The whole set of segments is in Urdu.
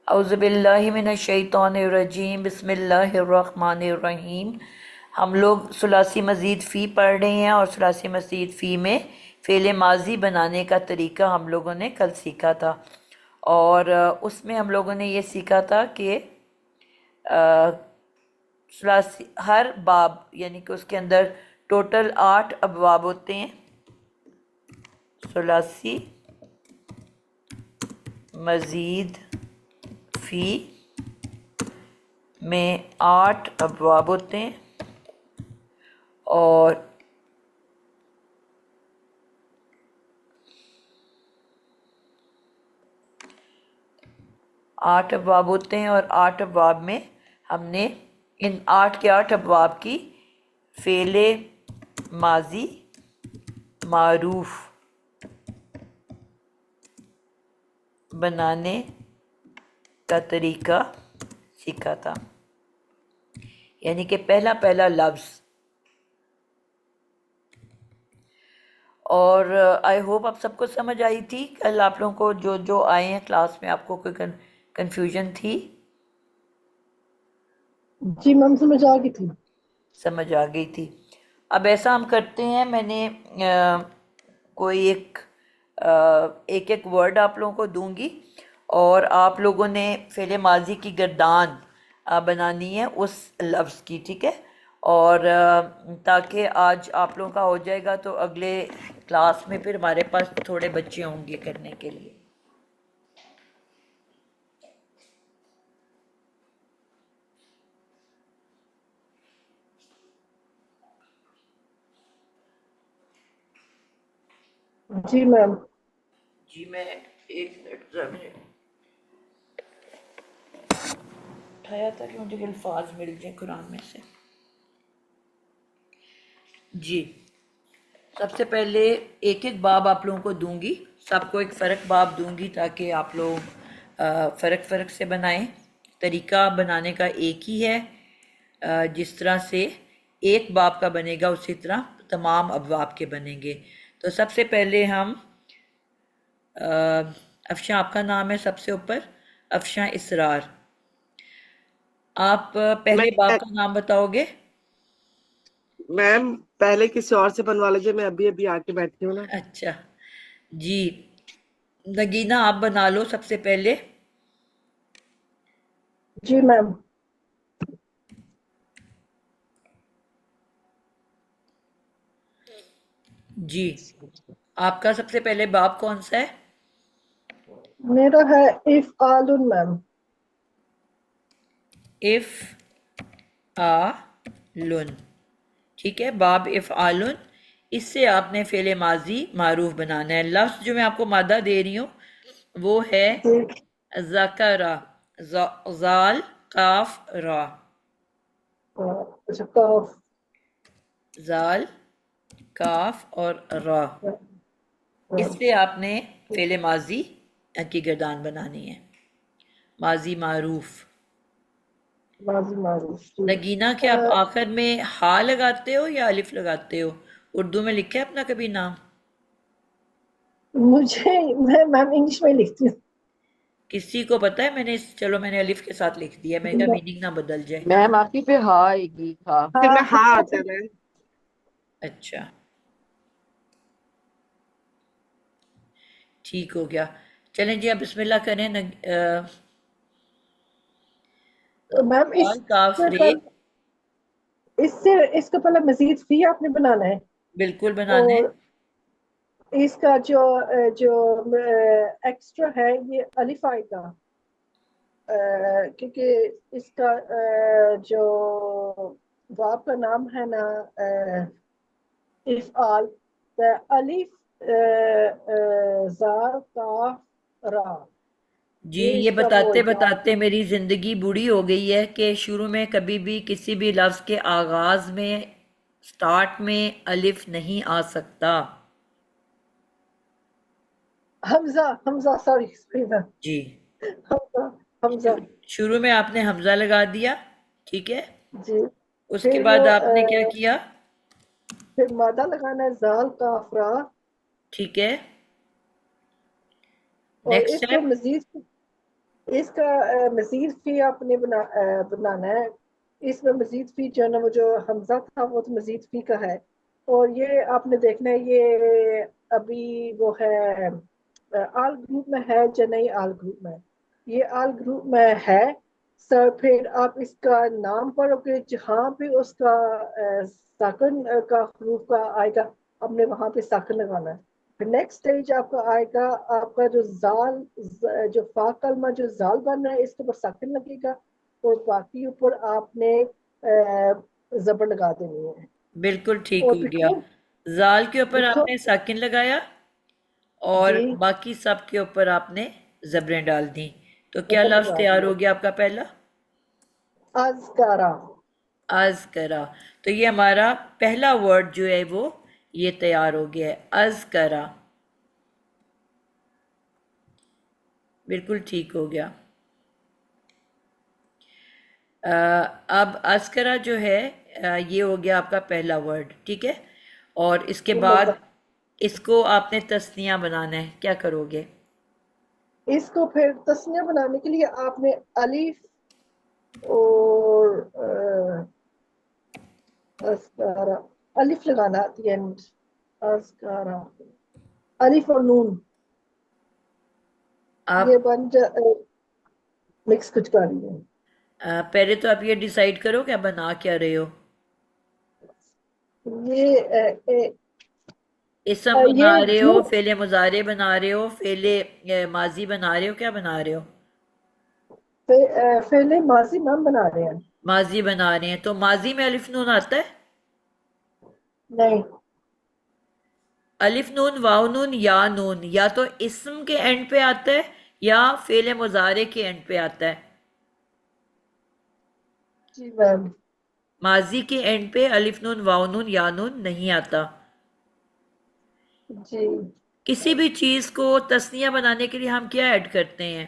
اعوذ باللہ من الشیطان الرجیم بسم اللہ الرحمن الرحیم۔ ہم لوگ ثلاثی مزید فی پڑھ رہے ہیں اور ثلاثی مزید فی میں فعل ماضی بنانے کا طریقہ ہم لوگوں نے کل سیکھا تھا، اور اس میں ہم لوگوں نے یہ سیکھا تھا کہ ثلاثی ہر باب یعنی کہ اس کے اندر ٹوٹل 8 ابواب ہوتے ہیں۔ ثلاثی مزید فی میں 8 ابواب ہوتے ہیں، اور آٹھ ابواب ہوتے ہیں، اور 8 ابواب میں ہم نے ان 8 کے 8 ابواب کی فعل ماضی معروف بنانے کا طریقہ سیکھا تھا، یعنی کہ پہلا لفظ۔ اور آئی ہوپ آپ سب کو سمجھ آئی تھی۔ کل آپ لوگوں کو جو آئے ہیں کلاس میں، آپ کو کوئی کنفیوژن تھی؟ جی میم سمجھ آ گئی تھی۔ سمجھ آ گئی تھی۔ اب ایسا ہم کرتے ہیں، میں نے کوئی ایک ورڈ آپ لوگوں کو دوں گی، اور آپ لوگوں نے فعل ماضی کی گردان بنانی ہے اس لفظ کی، ٹھیک ہے؟ اور تاکہ آج آپ لوگوں کا ہو جائے گا تو اگلے کلاس میں پھر ہمارے پاس تھوڑے بچے ہوں گے کرنے کے لیے۔ جی میم۔ جی میں ایک منٹ اٹھایا تھا کہ مجھے الفاظ مل جائیں قرآن میں سے۔ جی سب سے پہلے ایک باب آپ لوگوں کو دوں گی، سب کو ایک فرق باب دوں گی تاکہ آپ لوگ فرق سے بنائیں۔ طریقہ بنانے کا ایک ہی ہے، جس طرح سے ایک باب کا بنے گا اسی طرح تمام ابواب کے بنیں گے۔ تو سب سے پہلے ہم افشاں آپ کا نام ہے سب سے اوپر، افشاں اسرار، آپ پہلے باب کا نام بتاؤ گے؟ میم پہلے کسی اور سے بنوا لیجیے، میں ابھی آ کے بیٹھی ہوں نا۔ اچھا جی، نگینہ آپ بنا لو سب سے پہلے۔ جی میم۔ جی آپ کا سب سے پہلے باب کون سا ہے؟ میرا ہے افعال میم۔ افعال، ٹھیک ہے، باب افعال، اس سے آپ نے فعل ماضی معروف بنانا ہے۔ لفظ جو میں آپ کو مادہ دے رہی ہوں وہ ہے جی ذکرہ، زال قاف را، اچھا کاف۔ زال کاف اور را، اس سے آپ نے فعل ماضی کی گردان بنانی ہے، ماضی معروف۔ ماضی معروف جی۔ نگینہ کیا آپ آخر میں ہا لگاتے ہو یا الف لگاتے ہو؟ اردو میں لکھا ہے اپنا کبھی نام؟ میں میم انگلش میں لکھتی ہوں۔ کسی کو پتا ہے؟ چلو میں نے الف کے ساتھ لکھ دیا، میں کہا میننگ نہ بدل جائے۔ میم آپ کی پہ ہاں آئے گی، ہاں۔ پھر میں ہاں اچھا آتا ہے۔ اچھا ٹھیک ہو گیا، چلیں جی اب بسم اللہ کریں۔ میم کاف رے، اس کا پہلے مزید فی آپ نے بنانا ہے، بالکل بنانے۔ اور اس کا جو ایکسٹرا ہے یہ الف آئے گا، کیونکہ اس کا جو باپ کا نام ہے نا افعال، الف زار کاف را، جی یہ اس کا وہ بتاتے جواب۔ بتاتے میری زندگی بوڑھی ہو گئی ہے کہ شروع میں کبھی بھی کسی بھی لفظ کے آغاز میں سٹارٹ میں الف نہیں آ سکتا۔ حمزہ سوری جی حمزہ شروع میں آپ نے حمزہ لگا دیا، ٹھیک ہے، جی۔ اس کے پھر بعد آپ نے کیا کیا؟ پھر مادہ لگانا ہے زال کاف را، ٹھیک ہے، اور نیکسٹ اس کو اسٹیپ۔ مزید اس کا مزید فی آپ نے بنانا ہے. اس میں مزید فی جو ہے نا وہ جو حمزہ تھا وہ تو مزید فی کا ہے. اور یہ آپ نے دیکھنا ہے یہ ابھی وہ ہے آل گروپ میں ہے یا نہیں آل گروپ میں. یہ آل گروپ میں ہے. سر پھر آپ اس کا نام پڑھو گے جہاں بھی اس کا ساکن کا حروف کا آئے گا آپ نے وہاں پہ ساکن لگانا ہے. پھر نیکسٹ اسٹیج آپ کا آئے گا آپ کا جو زال جو فا کلمہ جو زال بن رہا ہے اس کے اوپر ساکن لگے گا اور باقی اوپر آپ نے زبر لگا دینی ہے. بالکل ٹھیک اور ہو گیا. لکھو زال کے اوپر لکھو. آپ نے ساکن لگایا اور جی باقی سب کے اوپر آپ نے زبریں ڈال دیں. تو کیا زبر لفظ لگا تیار دیا. ہو گیا آپ کا پہلا؟ ازکارا. ازکرا. تو یہ ہمارا پہلا ورڈ جو ہے وہ یہ تیار ہو گیا ہے، ازکرا. بالکل ٹھیک ہو گیا. اب ازکرا جو ہے یہ ہو گیا آپ کا پہلا ورڈ، ٹھیک ہے. اور اس کے بعد اس کو آپ نے تثنیہ بنانا ہے، کیا کرو گے؟ اس کو پھر تسنیہ بنانے کے لیے آپ نے الف اور ازکارا الف لگانا at the end. ازکارا الف اور نون آپ یہ بن جا مکس کچھ کر رہی ہے. پہلے تو آپ یہ ڈیسائیڈ کرو کہ آپ بنا کیا رہے ہو. یہ اسم بنا یہ رہے جو ہو، فعل مضارع بنا رہے ہو، فعل ماضی بنا رہے ہو، کیا بنا رہے ہو؟ فعل ماضی نام بنا رہے ہیں. ماضی بنا رہے ہیں. تو ماضی میں الف نون آتا ہے؟ نہیں الف نون، واو نون، یا نون یا تو اسم کے اینڈ پہ آتا ہے یا فعل مضارع کے اینڈ پہ آتا ہے. جی میم. ماضی کے اینڈ پہ الف نون، واو نون، یا نون نہیں آتا. جی کسی بھی چیز کو تثنیہ بنانے کے لیے ہم کیا ایڈ کرتے ہیں؟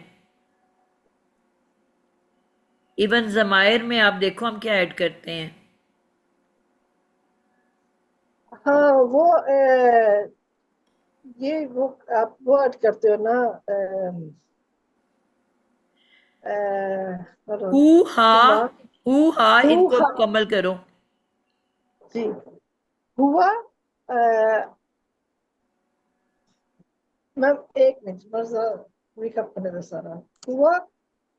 ایون ضمائر میں آپ دیکھو ہم کیا ایڈ کرتے ہیں. ہاں وہ یہ وہ آپ وہ ایڈ کرتے ہو نا ہو، ہا. دماغ. ہو، ہا، ان کو ہوا مکمل کرو. جی ہوا میم ایک منٹ مرزا ریکپ کرنے دے سارا. ہوا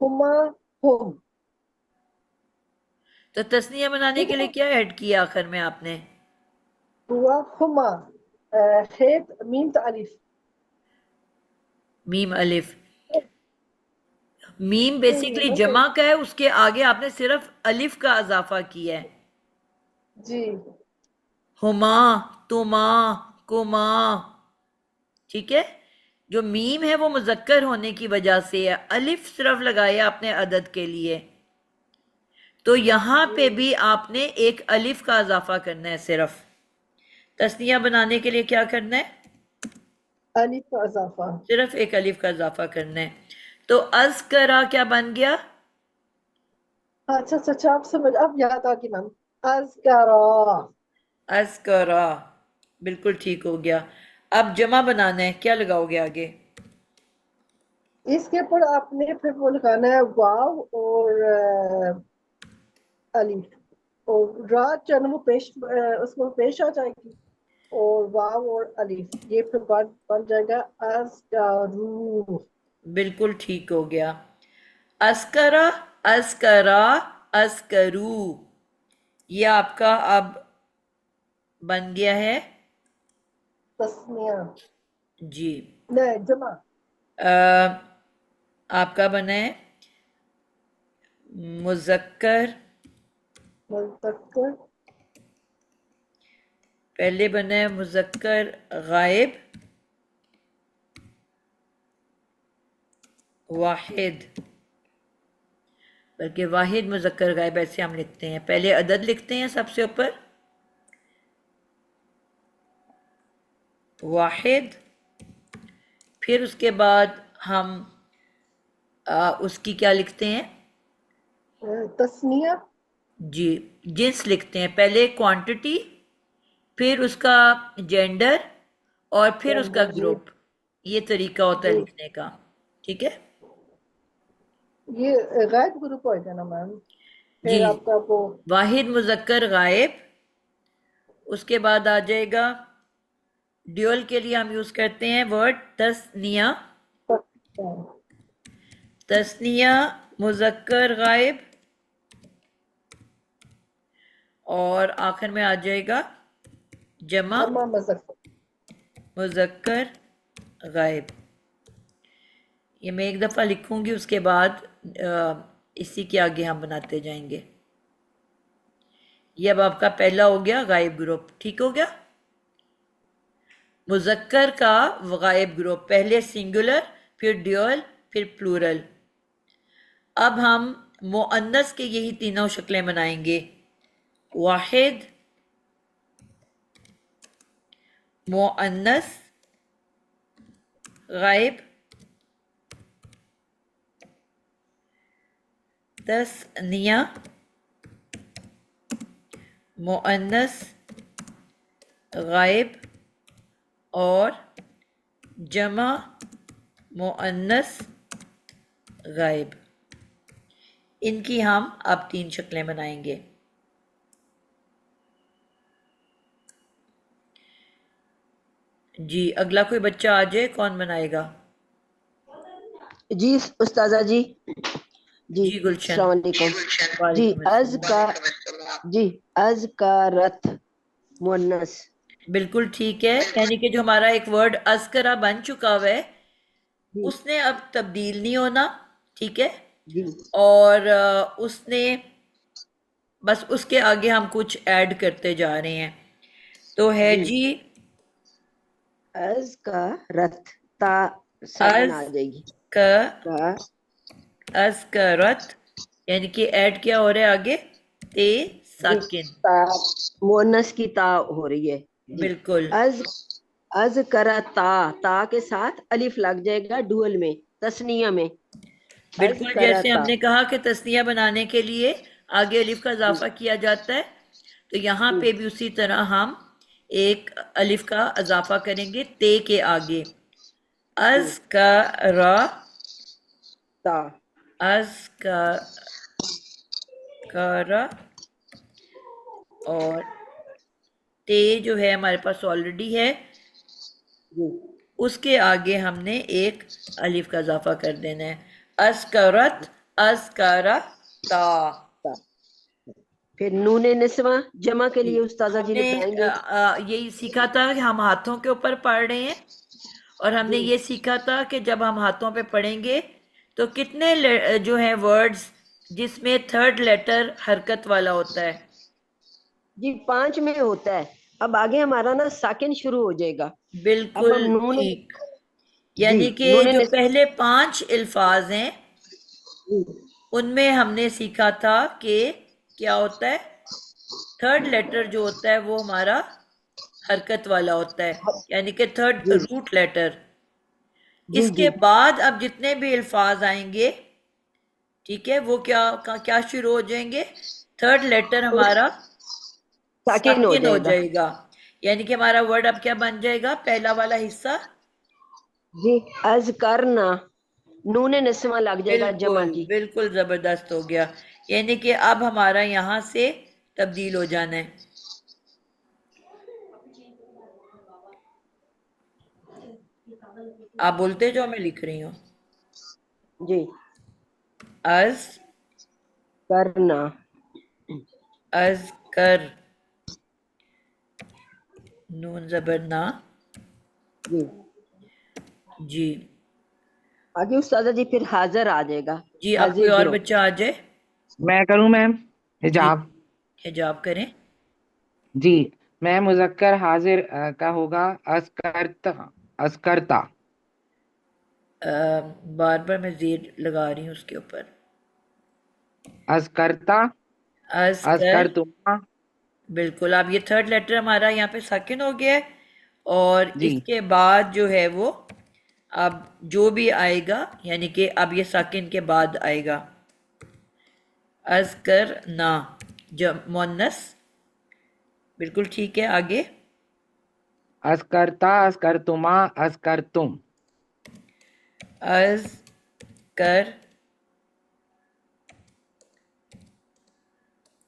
ہما ہم. تو تثنیہ بنانے کے لیے کیا ایڈ کیا آخر میں آپ نے؟ ہوا ہما خیت میم تا الف. میم الف. میم بیسیکلی جمع کا ہے، اس کے آگے آپ نے صرف الف کا اضافہ کیا ہے. جی ہما، تما، کما. ٹھیک ہے. جو میم ہے وہ مذکر ہونے کی وجہ سے ہے، الف صرف لگایا آپ نے عدد کے لیے. تو یہاں جی پہ بھی آپ نے ایک الف کا اضافہ کرنا ہے صرف. تثنیہ بنانے کے لیے کیا کرنا ہے؟ الف کا اضافہ. صرف ایک الف کا اضافہ کرنا ہے. تو ازکرا کیا بن گیا؟ اچھا اچھا اچھا آپ سمجھ اب یاد آ گئی میم. ازکارا. ازکرا. بالکل ٹھیک ہو گیا. اب جمع بنانا ہے، کیا لگاؤ گے آگے؟ اس کے اوپر آپ نے پھر وہ لگانا ہے واو اور الف اور رات جو ہے نا وہ پیش اس میں پیش آ جائے گی اور واو اور الف یہ پھر بن جائے گا ازکارو. بالکل ٹھیک ہو گیا. اسکرا، اسکرا، اسکرو. یہ آپ کا اب بن گیا ہے تسنیہ. جی. نہیں جمع. آپ کا بنا ہے مذکر. مذکر. پہلے بنا ہے مذکر غائب واحد، بلکہ واحد مذکر غائب ایسے ہم لکھتے ہیں. پہلے عدد لکھتے ہیں سب سے اوپر واحد، پھر اس کے بعد ہم اس کی کیا لکھتے ہیں؟ تسنیہ. جی جنس لکھتے ہیں. پہلے کوانٹٹی، پھر اس کا جینڈر اور پھر اس کا جینڈر. جی گروپ. یہ طریقہ ہوتا ہے جی لکھنے کا. ٹھیک ہے. یہ غائب گروپ ہوئے گا نا میم؟ جی پھر آپ کا وہ واحد مذکر غائب، اس کے بعد آ جائے گا ڈیول کے لیے ہم یوز کرتے ہیں ورڈ تثنیہ، تثنیہ مذکر غائب، اور آخر میں آ جائے گا جمع جمع مذکر. مذکر غائب۔ یہ میں ایک دفعہ لکھوں گی، اس کے بعد اسی کے آگے ہم بناتے جائیں گے۔ یہ اب آپ کا پہلا ہو گیا غائب گروپ، ٹھیک ہو گیا؟ مذکر کا غائب گروپ، پہلے سنگولر، پھر ڈیول، پھر پلورل۔ اب ہم مؤنث کے یہی تینوں شکلیں بنائیں گے، واحد، مؤنث غائب، تثنیہ مؤنث غائب، اور جمع مؤنث غائب۔ ان کی ہم اب 3 شکلیں بنائیں گے۔ جی اگلا کوئی بچہ آ جائے، کون بنائے گا؟ جی استاذہ جی، جی جی گلشن۔ السلام علیکم۔ جی وعلیکم السلام۔ ازکارت مؤنث۔ بالکل ٹھیک ہے، یعنی کہ جو ہمارا ایک ورڈ اذکرہ بن چکا ہوا ہے جی اس نے اب تبدیل نہیں ہونا، ٹھیک ہے؟ جی اور اس نے بس اس کے آگے ہم کچھ ایڈ کرتے جا رہے ہیں، تو ہے جی جی ازکارت، تا ساکن آ جائے گی، کا اذکرت، یعنی کہ ایڈ کیا ہو رہا ہے آگے؟ تے ساکن۔ تا مؤنث کی تا ہو رہی ہے جی۔ بالکل ازکرتا، تا کے ساتھ الف لگ جائے گا ڈوئل میں، تثنیہ میں، بالکل، جیسے ہم ازکرتا نے کہا کہ تثنیہ بنانے کے لیے آگے الف کا اضافہ کیا جاتا ہے، تو یہاں پہ بھی اسی طرح ہم ایک الف کا اضافہ کریں گے تے کے آگے، اذکرا، تا اذکرا، اور تے جو ہے ہمارے پاس آلریڈی ہے، جی اس کے آگے ہم نے ایک الف کا اضافہ کر دینا ہے، اذکرت، اذکرا تا۔ تا۔ پھر نون نسواں جمع کے جی لیے استاذہ ہم جی نے بتائیں گے۔ یہی سیکھا تھا کہ ہم ہاتھوں کے اوپر پڑھ رہے ہیں، اور ہم نے یہ سیکھا تھا کہ جب ہم ہاتھوں پہ پڑھیں گے تو کتنے جو ہیں ورڈز جس میں تھرڈ لیٹر حرکت والا ہوتا ہے؟ جی 5 میں ہوتا ہے، اب آگے ہمارا نا ساکن شروع ہو جائے گا۔ اب بالکل ہم نون ٹھیک، جی یعنی کہ نون جو پہلے 5 الفاظ ہیں ان میں ہم نے سیکھا تھا کہ کیا ہوتا ہے، تھرڈ لیٹر جو ہوتا ہے وہ ہمارا حرکت والا ہوتا ہے، یعنی کہ تھرڈ جی روٹ لیٹر۔ جی اس جی کے بعد اب جتنے بھی الفاظ آئیں گے، ٹھیک ہے، وہ کیا شروع ہو جائیں گے؟ تھرڈ لیٹر ہمارا ساکن ہو ساکن ہو جائے گا جائے گا، یعنی کہ ہمارا ورڈ اب کیا بن جائے گا؟ پہلا والا حصہ جی۔ اذکرنا، نون نسواں لگ جائے گا جمع بالکل جی۔ بالکل زبردست ہو گیا، یعنی کہ اب ہمارا یہاں سے تبدیل ہو جانا ہے۔ آپ بولتے جو میں لکھ رہی ہوں، جی از کرنا، کر، نون زبر نا، جی جی آگے استاذہ جی پھر حاضر آ جائے گا، جی اب کوئی حاضر اور گروہ۔ بچہ آ جائے۔ میں کروں میم جی حجاب؟ حجاب کریں۔ جی میں مذکر حاضر کا ہوگا اسکرتا، اسکرتا، بار بار میں زیر لگا رہی ہوں اس کے اوپر، اسکرتا، از کر، اسکرتما۔ بالکل۔ اب یہ تھرڈ لیٹر ہمارا یہاں پہ ساکن ہو گیا ہے، اور جی اس کے بعد جو ہے وہ اب جو بھی آئے گا، یعنی کہ اب یہ ساکن کے بعد آئے گا، از کر نا، مونس، بالکل ٹھیک ہے، آگے اسکرتا، اسکرتما، اسکرتم، از کر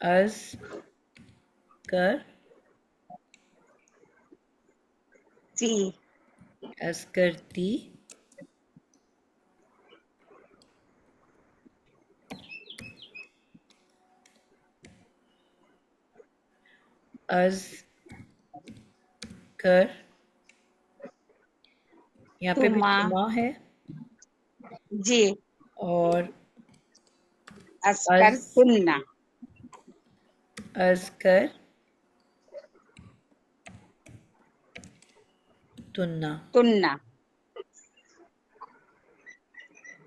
از کر تی از کرتی از کر یہاں پہ بھی تما تما ہے جی اور اسکر تننا از کر تننا تننا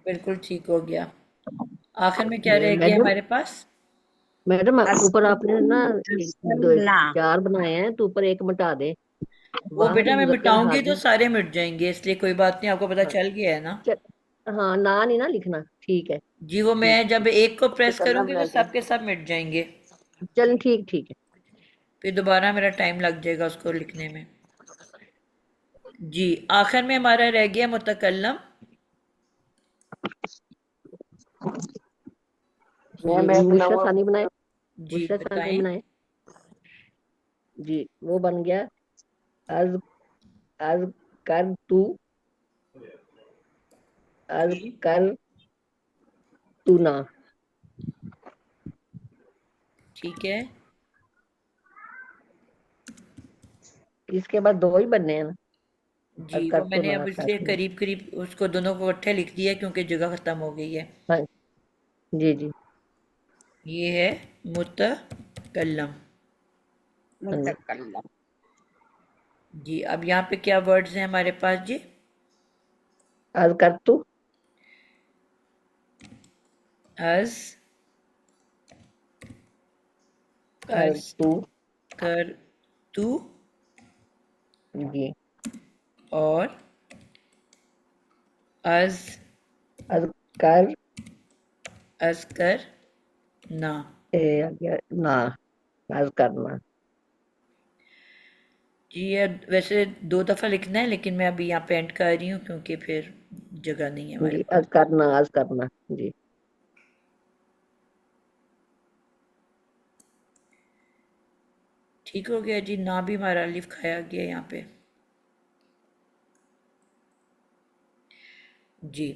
بالکل ٹھیک ہو گیا. آخر میں کیا رہ گیا میڈم ہمارے پاس؟ میڈم اوپر آپ نے نا اسکرنا 4 بنائے ہیں تو اوپر ایک مٹا دے. وہ واحد بیٹا میں مذکر مٹاؤں گی تو حاضر. سارے مٹ جائیں گے، اس لیے کوئی بات نہیں، آپ کو پتا ہاں چل گیا ہے نا. ہاں نا نہیں نا لکھنا. ٹھیک ہے جی وہ میں ٹھیک. جب ایک کو پریس کروں متکلم گی تو رہ گیا. سب کے سب مٹ جائیں گے، چلیں ٹھیک ہے. پھر دوبارہ میرا ٹائم لگ جائے گا اس کو لکھنے میں. جی آخر میں ہمارا رہ گیا متکلم. مشا ثانی بنائے. جی مشا ثانی بتائیں. بنائے. جی وہ بن گیا از از کر تو از کر تو نا. ٹھیک ہے. اس کے بعد 2 ہی بننے ہیں نا. جی از وہ کر میں تو نے اب نا اس کر لیے تو. قریب قریب اس کو دونوں کو اکٹھے لکھ دیا کیونکہ جگہ ختم ہو گئی ہے. ہاں جی یہ ہے متکلم. متکلم جی اب یہاں پہ کیا ورڈز ہیں ہمارے پاس جی؟ از کر تو از از تو کر تو جی اور از از کر کر نا. نا از کرنا. جی یہ ویسے 2 دفعہ لکھنا ہے لیکن میں ابھی یہاں پہ اینڈ کر رہی ہوں کیونکہ پھر جگہ نہیں ہے ہمارے جی پاس. از کرنا جی. ٹھیک ہو گیا جی. نا بھی ہمارا الف کھایا گیا یہاں پہ. جی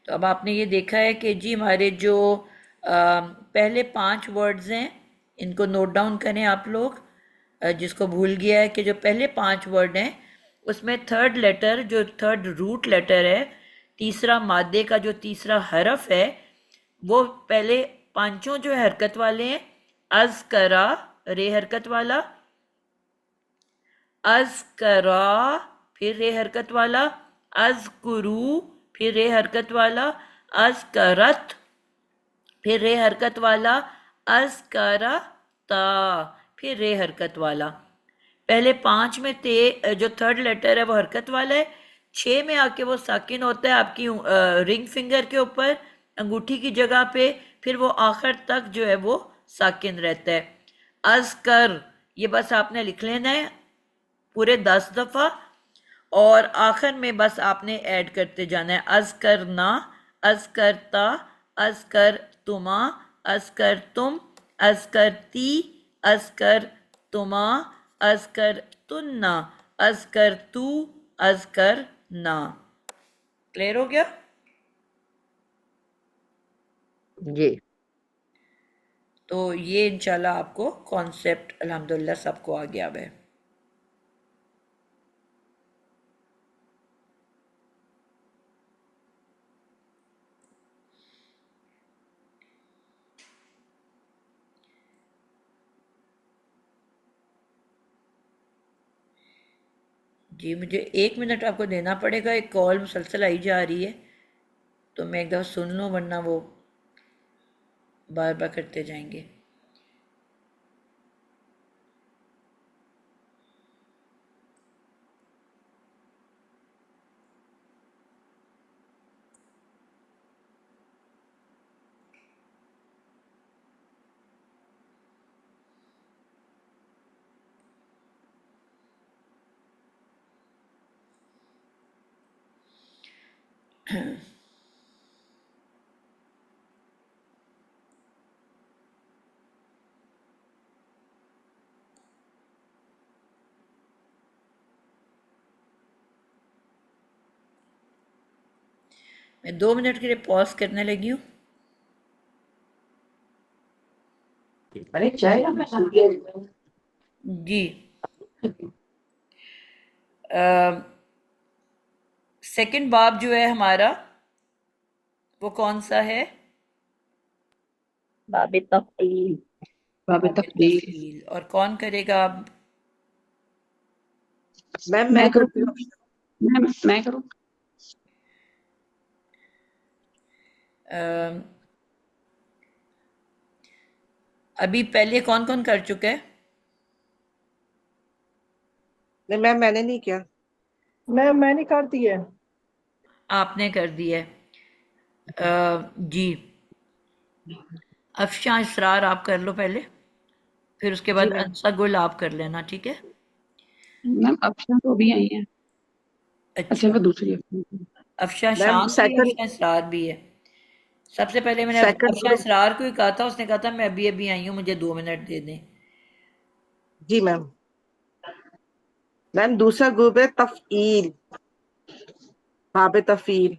تو اب آپ نے یہ دیکھا ہے کہ جی ہمارے جو پہلے 5 ورڈز ہیں ان کو نوٹ ڈاؤن کریں آپ لوگ. جس کو بھول گیا ہے کہ جو پہلے 5 ورڈ ہیں اس میں تھرڈ لیٹر جو تھرڈ روٹ لیٹر ہے، تیسرا مادے کا جو تیسرا حرف ہے، وہ پہلے 5 جو حرکت والے ہیں. از کرا رے حرکت والا، از کرا پھر رے حرکت والا، از کرو پھر رے حرکت والا، از کرت پھر رے حرکت والا، از کرا تا پھر رے حرکت والا. پہلے 5 میں جو تھرڈ لیٹر ہے وہ حرکت والا ہے، 6 میں آ کے وہ ساکن ہوتا ہے آپ کی رنگ فنگر کے اوپر انگوٹھی کی جگہ پہ، پھر وہ آخر تک جو ہے وہ ساکن رہتا ہے. از کر یہ بس آپ نے لکھ لینا ہے پورے 10 دفعہ، اور آخر میں بس آپ نے ایڈ کرتے جانا ہے. از کرنا، از کرتا، از کر تما، از کر تم، از کرتی، از کر تما، از کر تننا، از کر تو، از کر نا. کلیئر ہو گیا؟ جی تو یہ انشاءاللہ آپ کو کانسیپٹ الحمدللہ سب کو آ گیا ہے. جی مجھے 1 منٹ آپ کو دینا پڑے گا، ایک کال مسلسل آئی جا رہی ہے تو میں ایک دفعہ سن لوں ورنہ وہ بار بار کرتے جائیں گے. میں 2 منٹ کے لیے پاز کرنے لگی ہوں. ارے چائے جی سیکنڈ باب جو ہے ہمارا وہ کون سا ہے؟ باب تفعیل. باب باب تفضیل. تفعیل. اور کون کرے گا اب؟ میم میں میں کروں کرتی ہوں. میں کروں. ابھی پہلے کون کون کر چکا ہے؟ نہیں میم میں نے نہیں کیا. میں نہیں کرتی ہے. آپ نے کر دی ہے. جی افشاں اسرار آپ کر لو پہلے، پھر اس کے جی بعد میم. انسا گل آپ کر لینا، ٹھیک ہے؟ میم افشاں تو بھی آئی ہیں. اچھا اچھا، وہ دوسری افشاں. افشاں میم شام بھی ہے، سیکنڈ افشاں اسرار بھی ہے. سب سے پہلے میں نے سیکنڈ افشاں گروپ. اسرار کو ہی کہا تھا، اس نے کہا تھا میں ابھی ابھی آئی ہوں، مجھے 2 منٹ دے دیں. جی میم. میم دوسرا گروپ ہے تفعیل، باب تفعیل.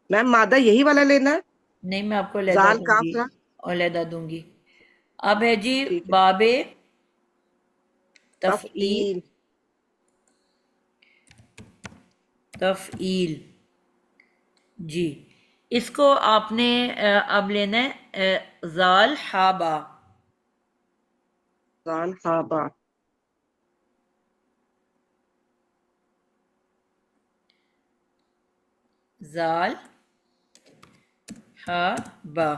میم مادہ یہی والا لینا ہے، نہیں میں آپ کو علیحدہ زال دوں گی، کاف را. علیحدہ دوں گی. اب ہے جی ٹھیک ہے. باب تفعیل. تفعیل. تفعیل جی اس کو آپ نے اب لینا ہے زال حابا. زال ہابا. زال حابا.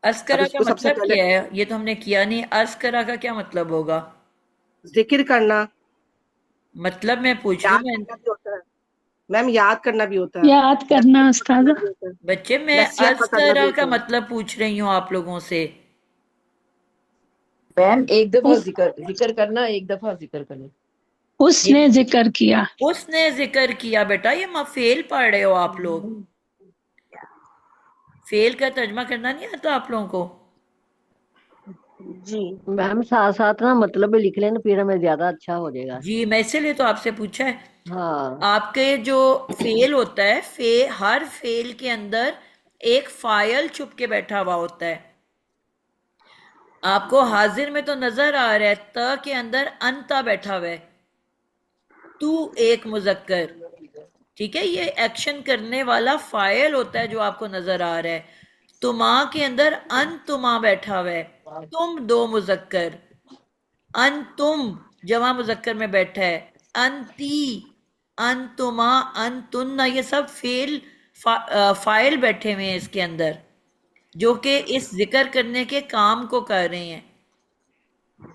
اب اسکرا اس کا کو سب سے مطلب پہلے کیا ہے؟ یہ تو ہم نے کیا نہیں. اسکرا کا کیا مطلب ہوگا؟ ذکر کرنا، مطلب میں پوچھ رہی یاد ہوں. میں کرنا بھی ہوتا ہے. میم یاد کرنا بھی ہوتا ہے، یاد کرنا نصیحت پکڑنا استاذہ. بھی ہوتا ہے، بچے میں نصیحت پکڑنا بھی اسکرا کا ہوتا ہے. مطلب پوچھ رہی ہوں آپ لوگوں سے. میم ایک دفعہ اس ذکر کرنا، ایک دفعہ ذکر کرنا. اس نے ذکر کیا. اس نے ذکر کیا. بیٹا یہ مفعول پڑھ رہے ہو آپ لوگ، فعل کا ترجمہ کرنا نہیں آتا آپ لوگوں کو؟ جی میم ساتھ ساتھ نا مطلب بھی لکھ لینا، پھر ہمیں زیادہ اچھا ہو جائے گا. جی میں اسی لیے تو آپ سے پوچھا ہے. ہاں آپ کے جو فعل ہوتا ہے، ہر فعل کے اندر ایک فاعل چھپ کے بیٹھا ہوا ہوتا ہے. آپ کو حاضر میں تو نظر آ رہا ہے تا کے اندر انتا بیٹھا ہوا ہے، تو ایک مذکر، ٹھیک ہے؟ یہ ایکشن کرنے والا فاعل ہوتا ہے جو آپ کو نظر آ رہا ہے. تما کے اندر انتما بیٹھا ہوا ہے، تم 2 مذکر. انتم جمع مذکر میں بیٹھا ہے. انتی، انتما، انتن، یہ سب فاعل بیٹھے ہوئے ہیں اس کے اندر، جو کہ اس ذکر کرنے کے کام کو کر رہے ہیں.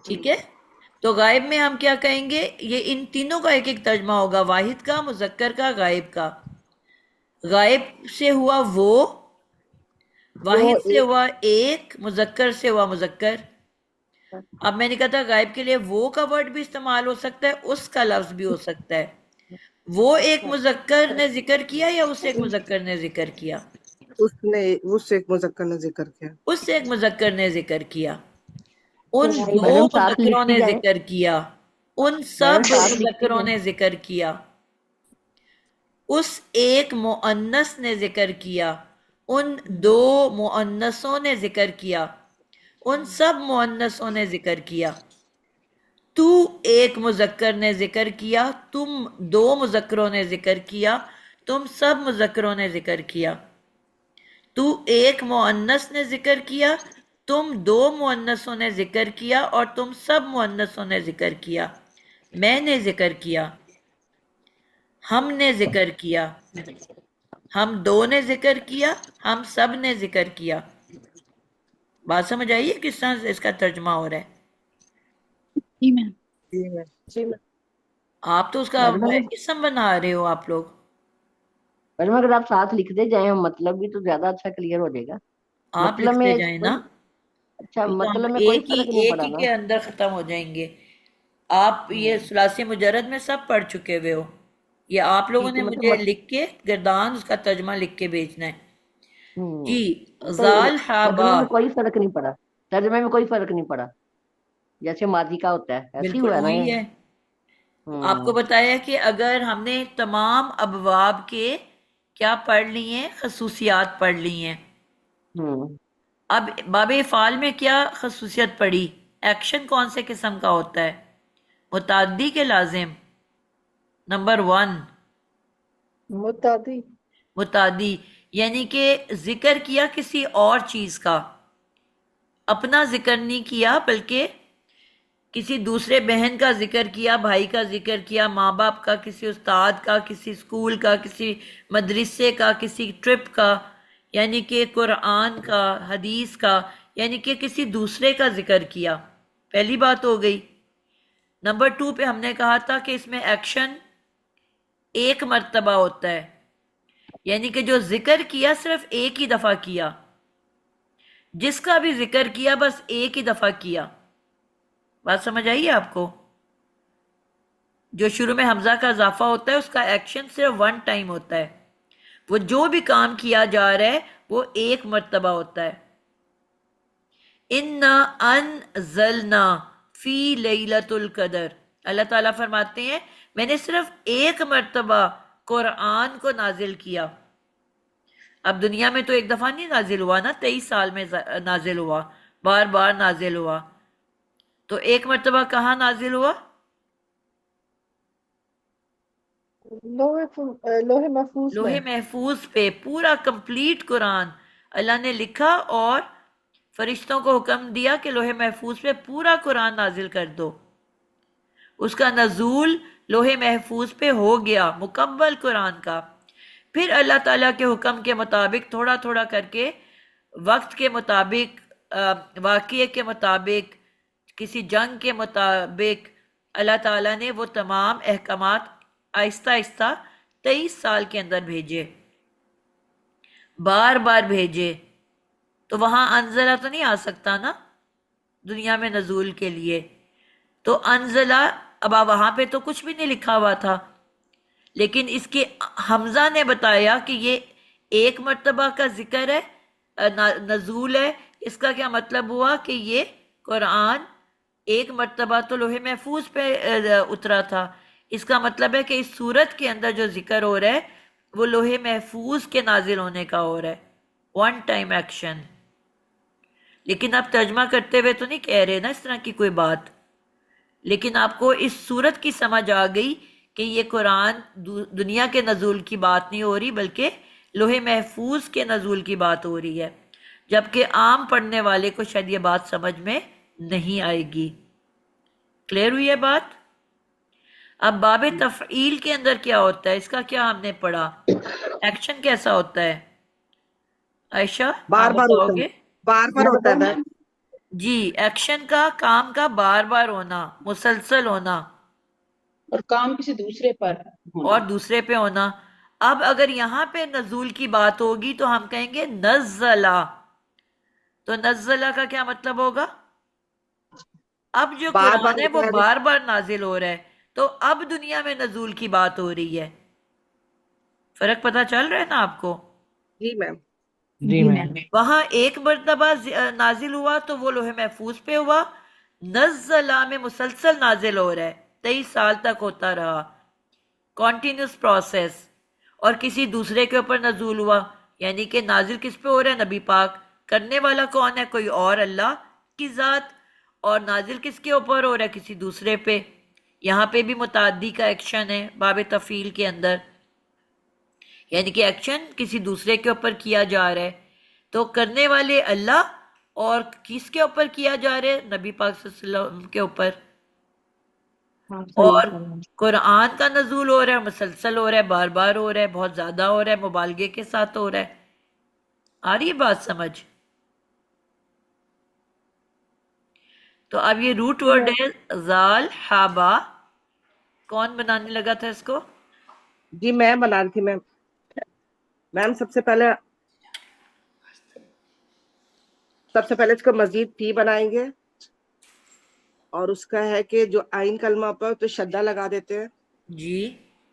ٹھیک ہے؟ تو غائب میں ہم کیا کہیں گے؟ یہ ان تینوں کا ایک ایک ترجمہ ہوگا، واحد کا، مذکر کا، غائب کا. غائب سے ہوا وہ، واحد سے ہوا ایک، مذکر سے ہوا مذکر. اب میں نے کہا تھا غائب کے لیے وہ کا ورڈ بھی استعمال ہو سکتا ہے، اس کا لفظ بھی ہو سکتا ہے. وہ ایک مذکر نے ذکر کیا یا اس ایک مذکر نے ذکر کیا؟ اس ایک مذکر نے ذکر کیا. اس ایک مذکر نے ذکر کیا. ان 2 میڈم ساتھ مذکروں لکھتی نے جائیں. ذکر کیا. ان میڈم سب ساتھ لکھتی مذکروں جائیں. نے ذکر کیا. اس ایک مؤنث نے ذکر کیا. ان 2 مؤنثوں نے ذکر کیا. ان سب مؤنثوں نے ذکر کیا. تو ایک مذکر نے ذکر کیا، تم 2 مذکروں نے ذکر کیا، تم سب مذکروں نے ذکر کیا. تو ایک مؤنث نے ذکر کیا، تم 2 مؤنثوں نے ذکر کیا، اور تم سب مؤنثوں نے ذکر کیا. میں نے ذکر کیا، ہم نے ذکر کیا، ہم 2 نے ذکر کیا، ہم سب نے ذکر کیا. بات سمجھ آئیے کس طرح سے اس کا ترجمہ ہو رہا ہے؟ جی میم. جی میم. جی آپ تو اس کا میڈم اسم بنا رہے ہو آپ لوگ. میڈم اگر آپ ساتھ لکھتے جائیں مطلب بھی تو زیادہ اچھا کلیئر ہو جائے گا. آپ مطلب لکھتے میں جائیں نا، کوئی اچھا یہ تو ہم مطلب میں کوئی ایک فرق نہیں پڑا ہی نا. کے اندر ختم ہو جائیں گے. آپ یہ ثلاثی مجرد میں سب پڑھ چکے ہوئے ہو، یہ آپ لوگوں ٹھیک نے ہے، مجھے مطلب لکھ کے گردان اس کا ترجمہ لکھ کے بھیجنا ہے. جی. تو زال ہابا. ترجمے میں کوئی فرق نہیں پڑا، ترجمے میں کوئی فرق نہیں پڑا، جیسے ماضی کا ہوتا ہے ایسے ہی بالکل ہوا ہے نا وہی یہ؟ ہے. آپ کو بتایا کہ اگر ہم نے تمام ابواب کے کیا پڑھ لی ہیں، خصوصیات پڑھ لی ہیں. ہوں اب باب افعال میں کیا خصوصیت پڑی؟ ایکشن کون سے قسم کا ہوتا ہے؟ متعدی کے لازم؟ نمبر 1 متعدی. متعدی، یعنی کہ ذکر کیا کسی اور چیز کا، اپنا ذکر نہیں کیا بلکہ کسی دوسرے بہن کا ذکر کیا، بھائی کا ذکر کیا، ماں باپ کا، کسی استاد کا، کسی اسکول کا، کسی مدرسے کا، کسی ٹرپ کا، یعنی کہ قرآن کا، حدیث کا، یعنی کہ کسی دوسرے کا ذکر کیا. پہلی بات ہو گئی. نمبر 2 پہ ہم نے کہا تھا کہ اس میں ایکشن ایک مرتبہ ہوتا ہے، یعنی کہ جو ذکر کیا صرف ایک ہی دفعہ کیا، جس کا بھی ذکر کیا بس ایک ہی دفعہ کیا. بات سمجھ آئیے آپ کو؟ جو شروع میں حمزہ کا اضافہ ہوتا ہے اس کا ایکشن صرف 1 ٹائم ہوتا ہے، وہ جو بھی کام کیا جا رہا ہے وہ ایک مرتبہ ہوتا ہے. اِنَّا أَنزَلْنَا فِي لَيْلَةُ الْقَدْر، اللہ تعالیٰ فرماتے ہیں میں نے صرف ایک مرتبہ قرآن کو نازل کیا. اب دنیا میں تو ایک دفعہ نہیں نازل ہوا نا، 23 سال میں نازل ہوا، بار بار نازل ہوا. تو ایک مرتبہ کہاں نازل ہوا؟ لوح محفوظ لوح میں. محفوظ پہ پورا کمپلیٹ قرآن اللہ نے لکھا اور فرشتوں کو حکم دیا کہ لوح محفوظ پہ پورا قرآن نازل کر دو. اس کا نزول لوح محفوظ پہ ہو گیا مکمل قرآن کا. پھر اللہ تعالیٰ کے حکم کے مطابق تھوڑا تھوڑا کر کے، وقت کے مطابق، واقعے کے مطابق، کسی جنگ کے مطابق، اللہ تعالیٰ نے وہ تمام احکامات آہستہ آہستہ 23 سال کے اندر بھیجے، بار بار بھیجے. تو وہاں انزلہ تو نہیں آ سکتا نا دنیا میں نزول کے لیے، تو انزلہ اب وہاں پہ تو کچھ بھی نہیں لکھا ہوا تھا، لیکن اس کے حمزہ نے بتایا کہ یہ ایک مرتبہ کا ذکر ہے، نزول ہے. اس کا کیا مطلب ہوا کہ یہ قرآن ایک مرتبہ تو لوح محفوظ پہ اترا تھا. اس کا مطلب ہے کہ اس صورت کے اندر جو ذکر ہو رہا ہے وہ لوح محفوظ کے نازل ہونے کا ہو رہا ہے، 1 ٹائم ایکشن. لیکن آپ ترجمہ کرتے ہوئے تو نہیں کہہ رہے نا اس طرح کی کوئی بات، لیکن آپ کو اس صورت کی سمجھ آ گئی کہ یہ قرآن دنیا کے نزول کی بات نہیں ہو رہی بلکہ لوح محفوظ کے نزول کی بات ہو رہی ہے، جبکہ عام پڑھنے والے کو شاید یہ بات سمجھ میں نہیں آئے گی. کلیئر ہوئی ہے بات؟ اب باب تفعیل کے اندر کیا ہوتا ہے، اس کا کیا ہم نے پڑھا، ایکشن کیسا ہوتا ہے؟ عائشہ بار آپ بار بتاؤ ہوتا ہے، گے؟ بار بار ہوتا ہے میم. جی، ایکشن کا، کام کا بار بار ہونا، مسلسل ہونا اور کام کسی دوسرے پر ہونا. اور دوسرے پہ ہونا. اب اگر یہاں پہ نزول کی بات ہوگی تو ہم کہیں گے نزلہ. تو نزلہ کا کیا مطلب ہوگا؟ اب جو بار بار قرآن ہے وہ ہوتا ہے. بار بار نازل ہو رہا ہے، تو اب دنیا میں نزول کی بات ہو رہی ہے. فرق پتہ چل رہا ہے نا آپ کو؟ جی میم. جی میم. وہاں ایک مرتبہ نازل ہوا تو وہ لوح محفوظ پہ ہوا، نزلہ میں مسلسل نازل ہو رہا ہے، 23 سال تک ہوتا رہا، کنٹینیوس پروسیس. اور کسی دوسرے کے اوپر نزول ہوا، یعنی کہ نازل کس پہ ہو رہا ہے؟ نبی پاک. کرنے والا کون ہے؟ کوئی اور، اللہ کی ذات. اور نازل کس کے اوپر ہو رہا ہے؟ کسی دوسرے پہ. یہاں پہ بھی متعدی کا ایکشن ہے باب تفعیل کے اندر، یعنی کہ ایکشن کسی دوسرے کے اوپر کیا جا رہا ہے. تو کرنے والے اللہ، اور کس کے اوپر کیا جا رہا ہے؟ نبی پاک صلی اللہ علیہ وسلم کے اوپر. اور قرآن کا نزول ہو رہا ہے، مسلسل ہو رہا ہے، بار بار ہو رہا ہے، بہت زیادہ ہو رہا ہے، مبالغے کے ساتھ ہو رہا ہے. آ رہی ہے بات سمجھ؟ تو اب یہ روٹ ورڈ ہے زال حابا. کون بنانے لگا تھا اس کو؟ جی میں بنا رہی تھی میم. میم سب سے پہلے اس کو مزید فی بنائیں گے، اور اس کا ہے کہ جو آئین کلمہ پر تو شدہ لگا دیتے ہیں، جی.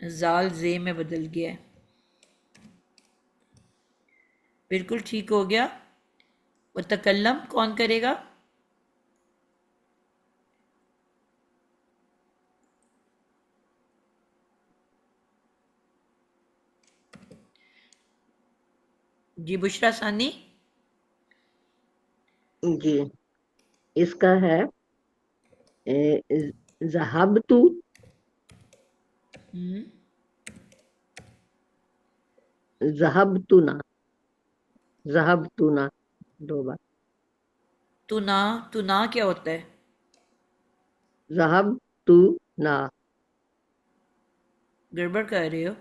زال زے میں بدل گیا ہے. بالکل ٹھیک ہو گیا. وتکلم کون کرے گا؟ جی بشرا ثانی. جی اس کا ہے ذہبت ہم، ذہبتنا ذہبتنا 2 بار. تو نا کیا ہوتا ہے؟ ذہبتنا گڑبڑ کر رہے ہو.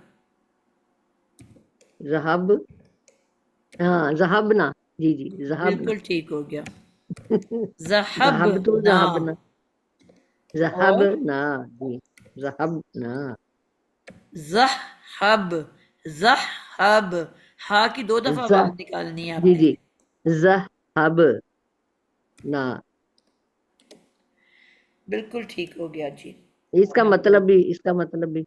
ذہب ہاں ذہبنا جی جی ذہبنا بالکل ٹھیک ہو گیا. ذہب ذہبت نا ذہبنا اور ذہبنا جی ذہبنا زحب زحب ہا کی 2 دفعہ زہ آواز نکالنی ہے آپ جی نے. جی ذہبنا بالکل ٹھیک ہو گیا جی. اس کا مطلب بھی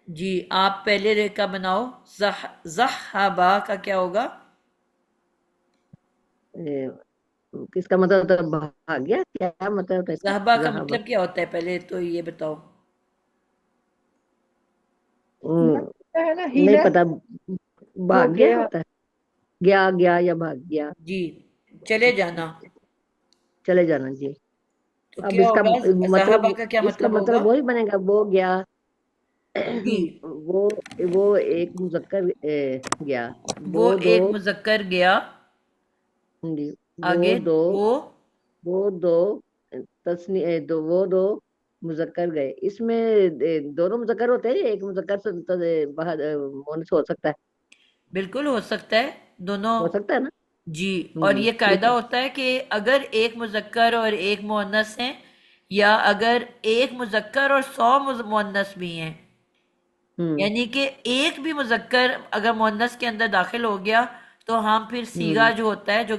جی آپ پہلے ریکا بناؤ. زحبا کا کیا ہوگا؟ اے، کس کا مطلب ہوتا ہے بھاگ گیا کیا مطلب ہوتا ہے اس کا زحبا کا ذہبہ مطلب کیا ہوتا ہے پہلے تو یہ بتاؤ. ہے نا نہیں ہیلا پتا ہو بھاگ گیا گیا. ہوتا ہے گیا یا بھاگ گیا جی چلے جانا. چلے جانا جی. تو اب کیا اس کا ہوگا؟ مطلب زحبا کا کیا اس کا مطلب ہوگا؟ مطلب وہی بنے گا وہ گیا جی وہ ایک مذکر گیا وہ وہ دو ایک مذکر گیا. جی آگے وہ وہ دو وہ دو مذکر گئے. اس میں دونوں مذکر ہوتے ہیں ایک مذکر سے مونس ہو سکتا ہے بالکل ہو سکتا ہے دونوں. ہو سکتا ہے نا. جی اور یہ قاعدہ ٹھیک ہے. ہوتا ہے کہ اگر ایک مذکر اور ایک مؤنث ہیں یا اگر ایک مذکر اور 100 مؤنث بھی ہیں ہوں یعنی کہ ایک بھی مذکر اگر مؤنث کے اندر داخل ہو گیا تو ہم پھر سیغہ ہوں جو ہوتا ہے جو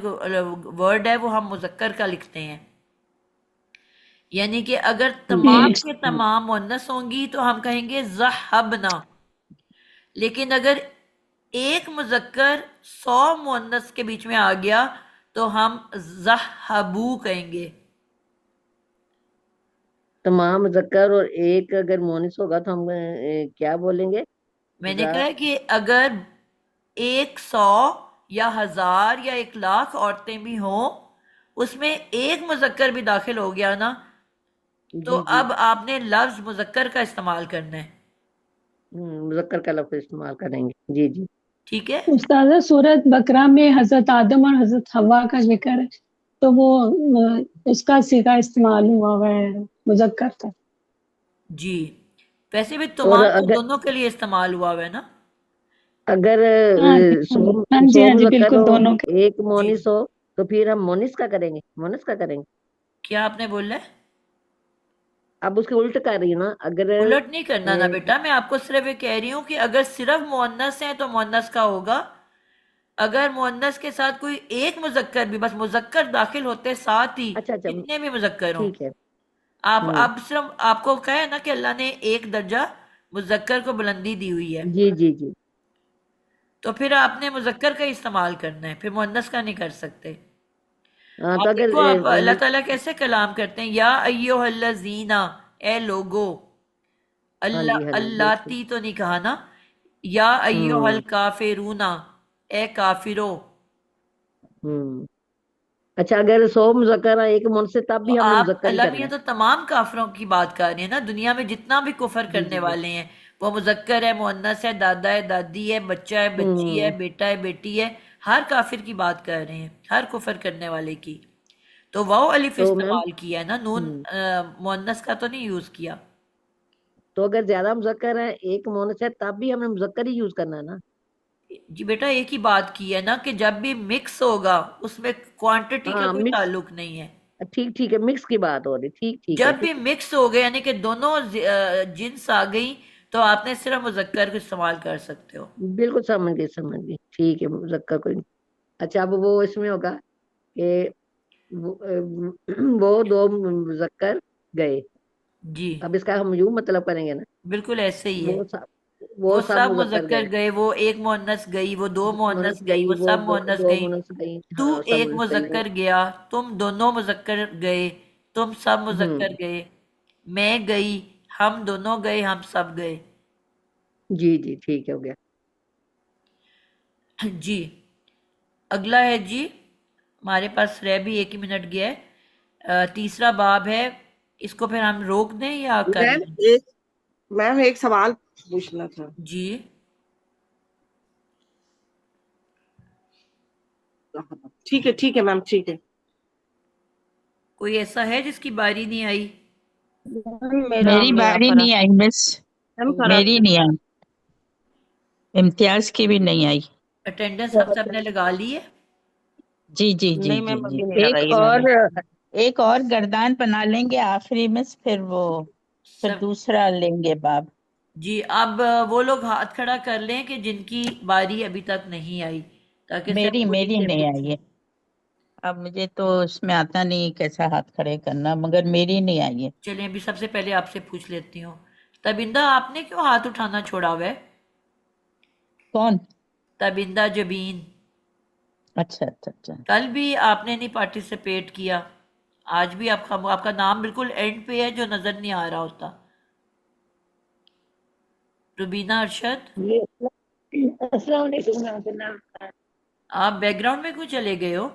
ورڈ ہے وہ ہم مذکر کا لکھتے ہیں. یعنی کہ اگر تمام کے تمام مؤنث ہوں گی تو ہم کہیں گے ذہبنا. لیکن اگر ایک مذکر 100 مؤنث کے بیچ میں آ گیا تو ہم ذہبو کہیں گے. تمام مذکر اور ایک اگر مونس ہوگا تو ہم کیا بولیں گے؟ میں نے کہا کہ اگر 100 یا 1000 یا 1,00,000 عورتیں بھی ہوں اس میں ایک مذکر بھی داخل ہو گیا نا تو جی جی اب آپ نے لفظ مذکر کا استعمال کرنا ہے. مذکر کا لفظ استعمال کریں گے. جی جی ٹھیک ہے. استاذہ سورت بقرہ میں حضرت آدم اور حضرت حوا کا ذکر ہے تو وہ اس کا صیغہ استعمال ہوا ہوا ہے مذکر کا. جی ویسے بھی اور تمام تو دونوں کے لیے استعمال ہوا ہوا ہے نا. اگر ہاں ہاں جی سو ہاں جی مذکر بالکل ہو دونوں کے. ایک جی مونس ہو تو پھر ہم مونس کا کریں گے مونس کا کریں گے. کیا آپ نے بولا ہے؟ اب اس کے الٹ کر رہی ہوں نا. اگر الٹ نہیں کرنا نا بیٹا. میں آپ کو صرف یہ کہہ رہی ہوں کہ اگر صرف مؤنث ہیں تو مؤنث کا ہوگا. اگر مؤنث کے ساتھ کوئی ایک مذکر بھی بس مذکر داخل ہوتے ساتھ ہی اچھا کتنے بھی مذکر ہوں ٹھیک ہے. آپ اب صرف آپ کو کہا ہے نا کہ اللہ نے ایک درجہ مذکر کو بلندی دی ہوئی ہے جی جی جی تو پھر آپ نے مذکر کا استعمال کرنا ہے پھر مؤنث کا نہیں کر سکتے. ہاں تو آپ اگر دیکھو آپ اللہ تعالیٰ کیسے کلام کرتے ہیں. یا ایوہ الذین اے لوگو. ہاں جی ہاں جی اللہ تی تو نہیں کہا نا. یا ایوہ ہوں الکافرون اے کافرو. ہوں اچھا اگر 100 مذکر ہے ایک مونس سے تب تو بھی ہم نے آپ مذکر ہی اللہ کرنا میاں ہے. تو تمام کافروں کی بات کر رہے ہیں نا. دنیا میں جتنا بھی کفر جی کرنے جی جی والے ہیں وہ مذکر ہے مؤنث ہے دادا ہے دادی ہے بچہ ہے بچی ہے بیٹا ہے بیٹی ہے ہر کافر کی بات کر رہے ہیں ہر کفر کرنے والے کی. تو واو الف تو میم استعمال کیا ہے نا نون مؤنث کا تو نہیں یوز کیا. تو اگر زیادہ مذکر ہے ایک مونس ہے تب بھی ہمیں مذکر ہی یوز کرنا ہے نا. جی بیٹا ایک ہی بات کی ہے نا کہ جب بھی مکس ہوگا اس میں کوانٹٹی کا ہاں کوئی مکس تعلق نہیں ہے. ٹھیک ہے مکس کی بات ہو رہی. ٹھیک ہے جب بھی مکس ہو گئے یعنی کہ دونوں جنس آ گئی تو آپ نے صرف مذکر کو استعمال کر سکتے ہو. بالکل سمجھ گئی. ٹھیک ہے مذکر کوئی نہیں. اچھا اب وہ اس میں ہوگا کہ وہ 2 مذکر گئے. جی اب اس کا ہم یوں مطلب کریں گے نا بالکل ایسے ہی ہے. وہ سب سب مذکر مذکر گئے، گئے، وہ ایک مؤنث گئی، وہ دو مونس مؤنث گئی، گئی، وہ وہ سب مؤنث دو گئی، مونس گئی، تو ہاں سب ایک مونس گئی ہے۔ مذکر گیا، تم دونوں مذکر گئے، تم سب ہوں، مذکر گئے، میں گئی، ہم دونوں گئے، ہم سب گئے۔ جی جی ٹھیک ہے، ہو گیا۔ جی اگلا ہے جی، ہمارے پاس رہ بھی 1 ہی منٹ گیا ہے، تیسرا باب ہے، اس کو پھر ہم روک دیں یا کر میم لیں؟ ایک میم ایک سوال پوچھنا تھا۔ جی ٹھیک ہے میم، ٹھیک ہے۔ کوئی ایسا ہے جس کی باری نہیں آئی؟ میری باری نہیں آئی مس، میم میری نہیں آئی، امتیاز کی بھی نہیں آئی۔ اٹینڈنس ہم سب نے لگا لی ہے؟ جی جی جی نہیں جی میم جی، ابھی نہیں لگائی انہوں نے۔ ایک اور گردان بنا لیں گے آخری مس، پھر سب دوسرا لیں گے باب۔ جی اب وہ لوگ ہاتھ کھڑا کر لیں کہ جن کی باری ابھی تک نہیں آئی، تاکہ سب میری سے نہیں پوچھیں۔ آئی ہے، اب مجھے تو اس میں آتا نہیں کیسا ہاتھ کھڑے کرنا، مگر میری نہیں آئی ہے۔ چلیں ابھی سب سے پہلے آپ سے پوچھ لیتی ہوں، تبندہ آپ نے کیوں ہاتھ اٹھانا چھوڑا ہوا ہے؟ کون؟ تبندہ جبین، اچھا اچھا اچھا، کل بھی آپ نے نہیں پارٹیسپیٹ کیا، آج بھی آپ کا نام بالکل اینڈ پہ ہے جو نظر نہیں آ رہا ہوتا۔ روبینہ ارشد، السلام علیکم۔ آپ بیک گراؤنڈ میں کیوں چلے گئے ہو؟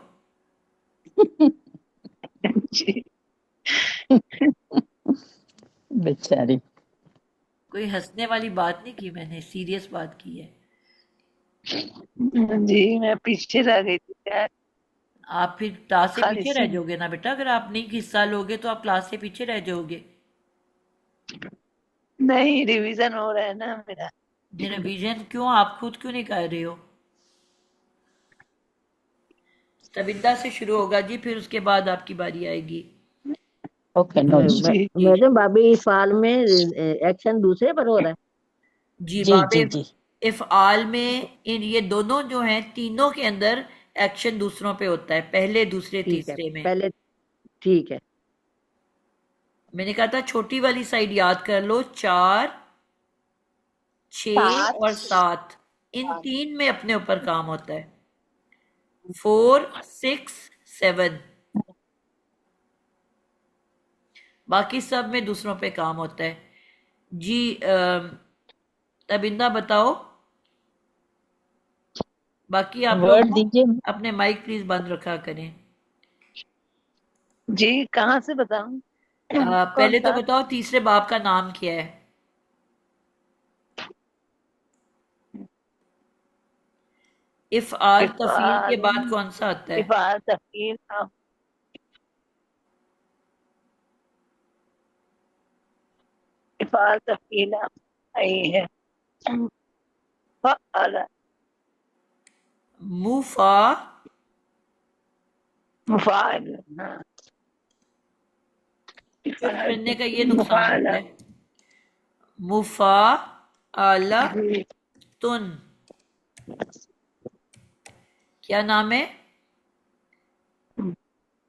بیچاری۔ کوئی ہنسنے والی بات نہیں کی، میں نے سیریس بات کی ہے۔ جی میں پیچھے رہ گئی تھی یار، آپ پھر کلاس سے خالی پیچھے رہ سن جاؤ گے نا بیٹا، اگر آپ نہیں حصہ لوگے تو آپ کلاس سے پیچھے رہ جاؤ گے۔ نہیں ریویژن ہو رہا ہے نا میرا۔ ریویژن کیوں، آپ خود کیوں نہیں کر رہے ہو؟ تبندہ سے شروع ہوگا جی، پھر اس کے بعد آپ کی باری آئے گی۔ Okay no issue. جی جی میڈم بابی اس سوال میں ایکشن دوسرے پر ہو رہا ہے؟ جی جی باب جی جی، افعال میں یہ دونوں جو ہیں، تینوں کے اندر ایکشن دوسروں پہ ہوتا ہے، پہلے دوسرے ٹھیک ہے تیسرے میں۔ پہلے، ٹھیک ہے۔ میں نے کہا تھا چھوٹی والی سائڈ یاد کر لو، 4 6 اور 7، ان 3 میں اپنے اوپر کام ہوتا ہے، 4 6 7 باقی سب میں دوسروں پہ کام ہوتا ہے۔ جی تبندہ بتاؤ، باقی آپ لوگ ورڈ دیجیے۔ اپنے مائک پلیز بند رکھا کریں۔ جی کہاں سے بتاؤں؟ کون پہلے تو سا؟ بتاؤ تیسرے باپ کا نام کیا ہے؟ افعال تفعیل کے افعال، بعد کون سا آتا ہے؟ افعال تفعیل، افعال تفعیل آئی ہے، فعل، مفا مفاعل، ہاں چپ کرنے کا یہ نقصان مفاعل، ہوتا ہے۔ مفاعلتن، جی کیا نام ہے؟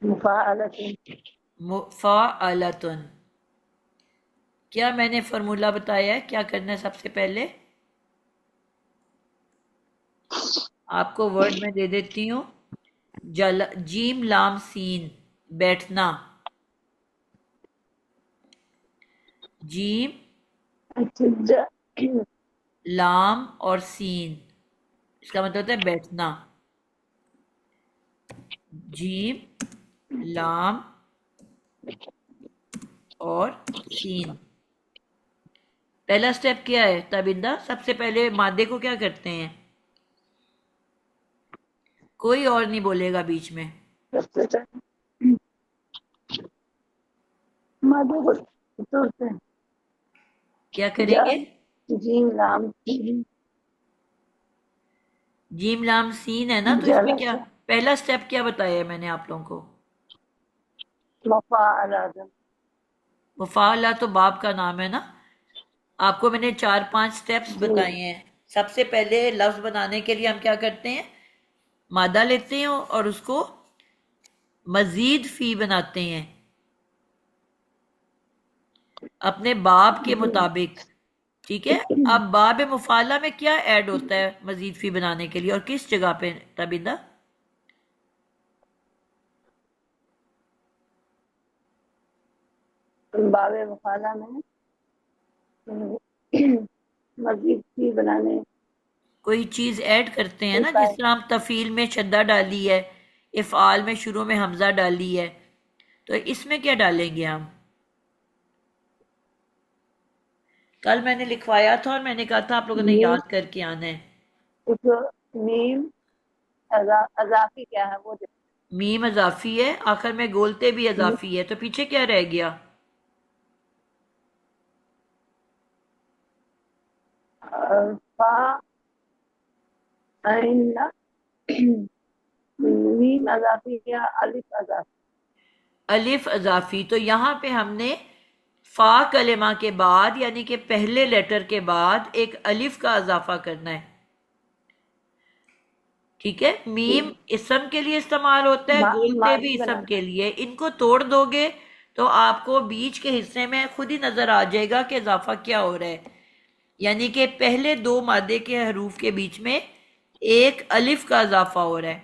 مفاعلت، مفاعلتن۔ کیا میں نے فارمولا بتایا ہے کیا کرنا ہے؟ سب سے پہلے آپ کو ورڈ میں دے دیتی ہوں، جیم لام سین، بیٹھنا، جیم لام اور سین، اس کا مطلب ہوتا ہے بیٹھنا، جیم لام اور سین۔ پہلا سٹیپ کیا ہے تابندہ؟ سب سے پہلے مادے کو کیا کرتے ہیں؟ کوئی اور نہیں بولے گا بیچ میں۔ مادہ کو توڑتے ہیں، کیا کریں گے؟ جیم لام سین، جیم لام سین ہے نا، تو اس میں کیا جلسہ، پہلا سٹیپ کیا بتایا ہے میں نے آپ لوگوں کو؟ مفاعلت، مفاعلہ تو باپ کا نام ہے نا۔ آپ کو میں نے 4 5 سٹیپس جی بتائے ہیں۔ سب سے پہلے لفظ بنانے کے لیے ہم کیا کرتے ہیں؟ مادہ لیتے ہیں اور اس کو مزید فی بناتے ہیں اپنے باپ کے مطابق۔ ٹھیک ہے. اب باب مفعلہ میں کیا ایڈ ہوتا ہے مزید فی بنانے کے لیے اور کس جگہ پہ تبندہ؟ باب مفعلہ میں مزید فی بنانے کوئی چیز ایڈ کرتے ہیں نا، ہوتا ہے. جس طرح ہم تفعیل میں شدہ ڈالی ہے، افعال میں شروع میں حمزہ ڈالی ہے، تو اس میں کیا ڈالیں گے ہم؟ کل میں نے لکھوایا تھا اور میں نے کہا تھا آپ لوگوں نے میم یاد کر کے آنا ہے. اس میم اضافی کیا ہے وہ میم اضافی ہے، آخر میں گولتے بھی اضافی ہے، تو پیچھے کیا رہ گیا؟ فا عین میم اضافی یا الف اضافی. الف اضافی. تو یہاں پہ ہم نے فا کلمہ کے بعد یعنی کہ پہلے لیٹر کے بعد ایک الف کا اضافہ کرنا ہے. ٹھیک ہے. میم اسم کے لیے استعمال ہوتا ہے، گولتے بھی ماضی اسم بنانا کے لیے. ان کو توڑ دو گے تو آپ کو بیچ کے حصے میں خود ہی نظر آ جائے گا کہ اضافہ کیا ہو رہا ہے. یعنی کہ پہلے دو مادے کے حروف کے بیچ میں ایک الف کا اضافہ ہو رہا ہے.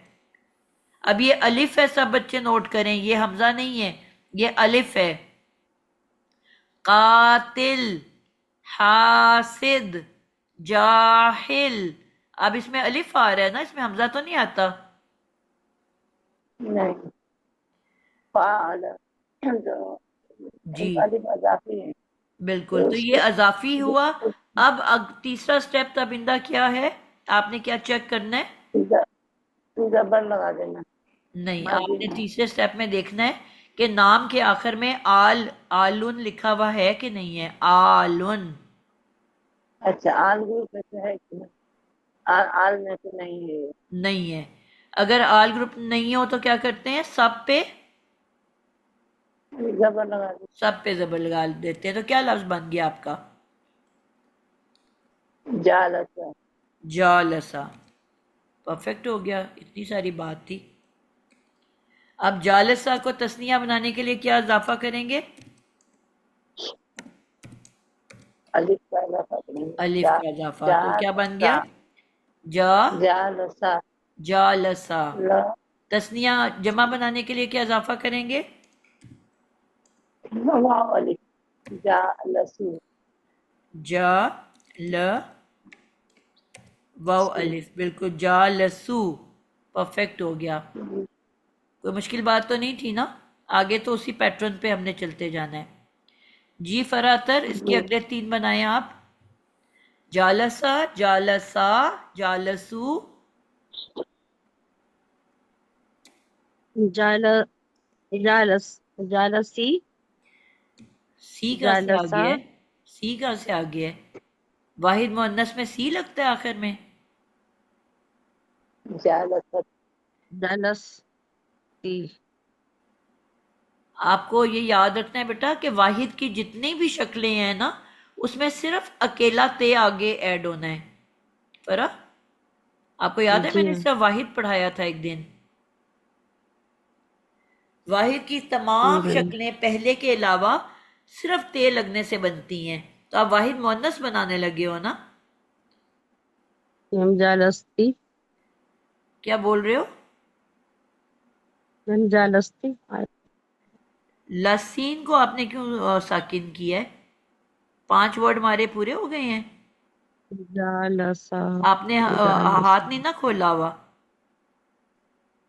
اب یہ الف ہے، سب بچے نوٹ کریں، یہ حمزہ نہیں ہے، یہ الف ہے. قاتل، حاسد، جاہل. اب اس میں الف آ رہا ہے نا، اس میں حمزہ تو نہیں آتا. نہیں. فعل جی الف اضافی ہے بالکل. تو تو اس یہ اضافی ہوا. کو اب تیسرا سٹیپ تبندہ کیا ہے؟ آپ نے کیا چیک کرنا ہے؟ زبر لگا دینا. نہیں، ماضی آپ نے میں تیسرے سٹیپ میں دیکھنا ہے کہ نام کے آخر میں آلن لکھا ہوا ہے کہ نہیں ہے. آلن اچھا آل گروپ میں سے ہے کہ نہیں؟ آل میں سے نہیں ہے. نہیں ہے. اگر آل گروپ نہیں ہو تو کیا کرتے ہیں؟ سب پہ زبر لگا دی. سب پہ زبر لگا دیتے ہیں. تو کیا لفظ بن گیا آپ کا؟ جالسا. جالسا. پرفیکٹ ہو گیا. اتنی ساری بات تھی. اب جالسا کو تسنیہ بنانے کے لیے کیا اضافہ کریں گے؟ الف کا اضافہ کریں گے. الف کا اضافہ. تو کیا بن گیا؟ جالسا. جالسا. لا تسنیہ جمع بنانے کے لیے کیا اضافہ کریں گے؟ واو الف. جالسو. واو الف. بالکل. جالسو. پرفیکٹ ہو گیا. کوئی مشکل بات تو نہیں تھی نا؟ آگے تو اسی پیٹرن پہ ہم نے چلتے جانا ہے. جی فراتر، اس کے اگلے تین بنائیں آپ. جالسا، جالسا، جالسو. جالسی، سی کہاں سے آ جالسا، گیا ہے؟ سی کہاں سے آ گیا ہے؟ واحد مؤنث میں سی لگتا ہے آخر میں. جالسا. جالسی. آپ کو یہ یاد رکھنا ہے بیٹا کہ واحد کی جتنی بھی شکلیں ہیں نا، اس میں صرف اکیلا تے آگے ایڈ ہونا ہے. فرا آپ کو یاد ہے میں جی نے صرف واحد پڑھایا تھا ایک دن. واحد کی تمام شکلیں پہلے کے علاوہ صرف تے لگنے سے بنتی ہیں. تو آپ واحد مؤنث بنانے لگے ہو نا؟ جالستی، کیا بول رہے ہو؟ جالستی. لسین کو آپ نے کیوں ساکن کیا ہے؟ 5 ورڈ ہمارے پورے ہو گئے ہیں. جالسا، آپ نے ہاتھ نہیں نا کھولا ہوا.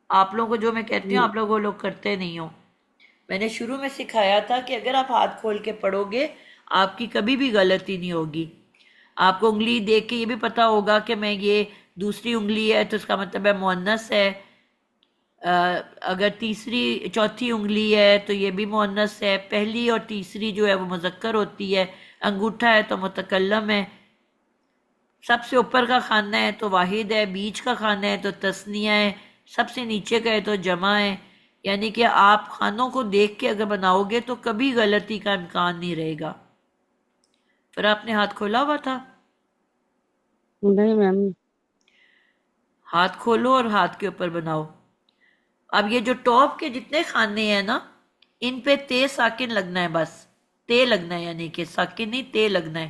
آپ لوگوں کو جو میں کہتی ہوں آپ لوگ وہ لوگ کرتے نہیں ہو. میں نے شروع میں سکھایا تھا کہ اگر آپ ہاتھ کھول کے پڑھو گے آپ کی کبھی بھی غلطی نہیں ہوگی. آپ کو انگلی دیکھ کے یہ بھی پتا ہوگا کہ میں یہ دوسری انگلی ہے تو اس کا مطلب ہے مؤنث ہے. اگر چوتھی انگلی ہے تو یہ بھی مؤنث ہے. پہلی اور تیسری جو ہے وہ مذکر ہوتی ہے. انگوٹھا ہے تو متکلم ہے. سب سے اوپر کا خانہ ہے تو واحد ہے، بیچ کا خانہ ہے تو تثنیہ ہے، سب سے نیچے کا ہے تو جمع ہے. یعنی کہ آپ خانوں کو دیکھ کے اگر بناؤ گے تو کبھی غلطی کا امکان نہیں رہے گا. پھر آپ نے ہاتھ کھولا ہوا تھا؟ نہیں میم. ہاتھ کھولو اور ہاتھ کے اوپر بناؤ. اب یہ جو ٹاپ کے جتنے خانے ہیں نا، ان پہ تے ساکن لگنا ہے. بس تے لگنا ہے، یعنی کہ ساکن نہیں تے لگنا ہے.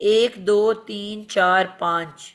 1 2 3 4 5,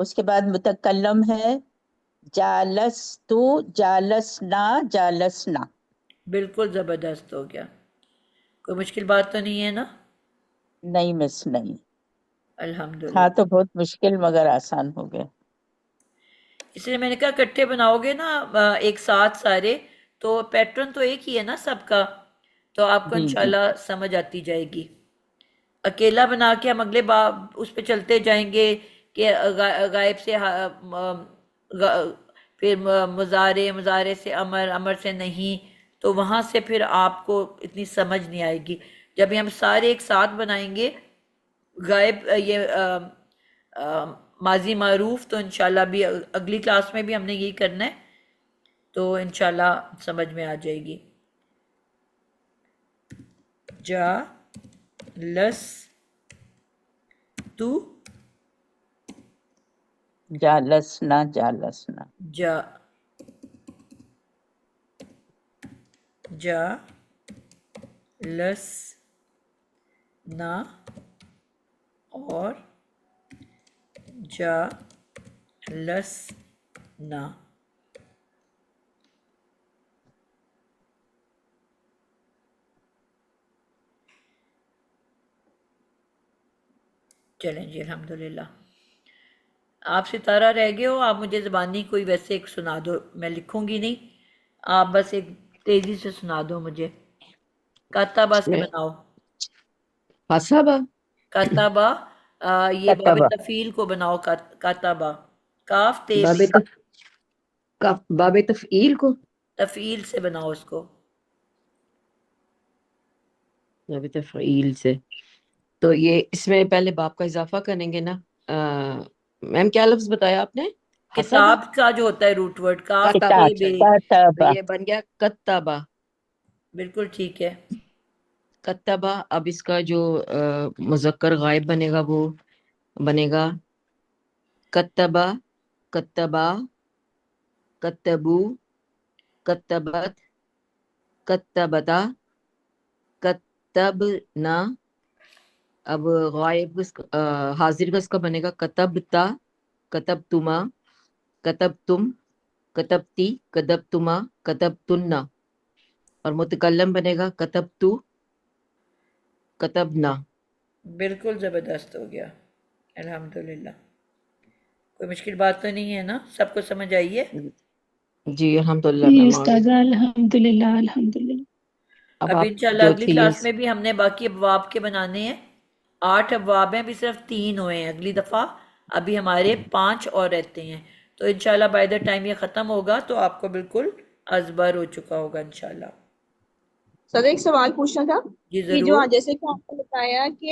اس کے بعد متکلم ہے جالستو، جالسنا، جالسنا. بالکل زبردست ہو گیا. کوئی مشکل بات تو نہیں ہے نا؟ نہیں مس نہیں. الحمدللہ. تھا تو بہت مشکل مگر آسان ہو گیا. اس لیے میں نے کہا اکٹھے بناؤ گے نا ایک ساتھ سارے، تو پیٹرن تو ایک ہی ہے نا سب کا، تو آپ کو جی جی انشاءاللہ سمجھ آتی جائے گی. اکیلا بنا کے ہم اگلے باب اس پہ چلتے جائیں گے کہ غائب سے پھر مضارع سے امر سے نہیں، تو وہاں سے پھر آپ کو اتنی سمجھ نہیں آئے گی. جب ہم سارے ایک ساتھ بنائیں گے غائب یہ ماضی معروف، تو انشاءاللہ بھی اگلی کلاس میں بھی ہم نے یہی کرنا ہے، تو انشاءاللہ سمجھ میں آ جائے گی. جا لس تو جالسنا، جالسنا. جا جا لس نا اور جا لس نا. چلیں جی الحمدللہ. آپ ستارہ رہ گئے ہو، آپ مجھے زبانی کوئی ویسے ایک سنا دو، میں لکھوں گی نہیں، آپ بس ایک تیزی سے سنا دو مجھے. کاتبہ اس سے میں بناؤ. فسبا کاتبہ یہ باب کتبہ. تفعیل کو بناؤ. کاتبہ کاف تے باب بے باب تفعیل کو تفعیل سے بناؤ اس کو. باب تفعیل سے، تو یہ اس میں پہلے باپ کا اضافہ کریں گے نا. میم کیا لفظ بتایا آپ نے؟ حسبا، کتاب کا جو ہوتا ہے روٹ ورڈ کاف کتابہ. تے کتاب، اچھا بے. جی، تو کتبہ. یہ بن گیا کتبہ. بالکل ٹھیک ہے. کتبہ. اب اس کا جو مذکر غائب بنے گا وہ بنے گا کتبہ، کتبہ، کتبو، کتبت، کتبتا، کتبنا. اب غائب حاضر کا اس کا بنے گا کتبتا، کتبتما، کتبتم، کتبتی، کتبتما، کتبتنا. اور متکلم بنے گا کتبتو، کتبنا. بالکل زبردست ہو گیا الحمدللہ. کوئی مشکل بات تو نہیں ہے نا؟ سب کو سمجھ آئی ہے؟ جی الحمدللہ جی میم آ گئی. استاد الحمدللہ الحمدللہ. اب اب آپ انشاءاللہ جو اگلی تھی کلاس میں بھی ہم نے باقی ابواب کے بنانے ہیں. 8 ابواب ہیں، ابھی صرف 3 ہوئے ہیں. اگلی دفعہ ابھی ہمارے 5 اور رہتے ہیں، تو انشاءاللہ بائی دا ٹائم یہ ختم ہوگا تو آپ کو بالکل ازبر ہو چکا ہوگا انشاءاللہ. سر ایک سوال پوچھنا تھا جی کہ جو ضرور. جیسے کہ آپ نے بتایا کہ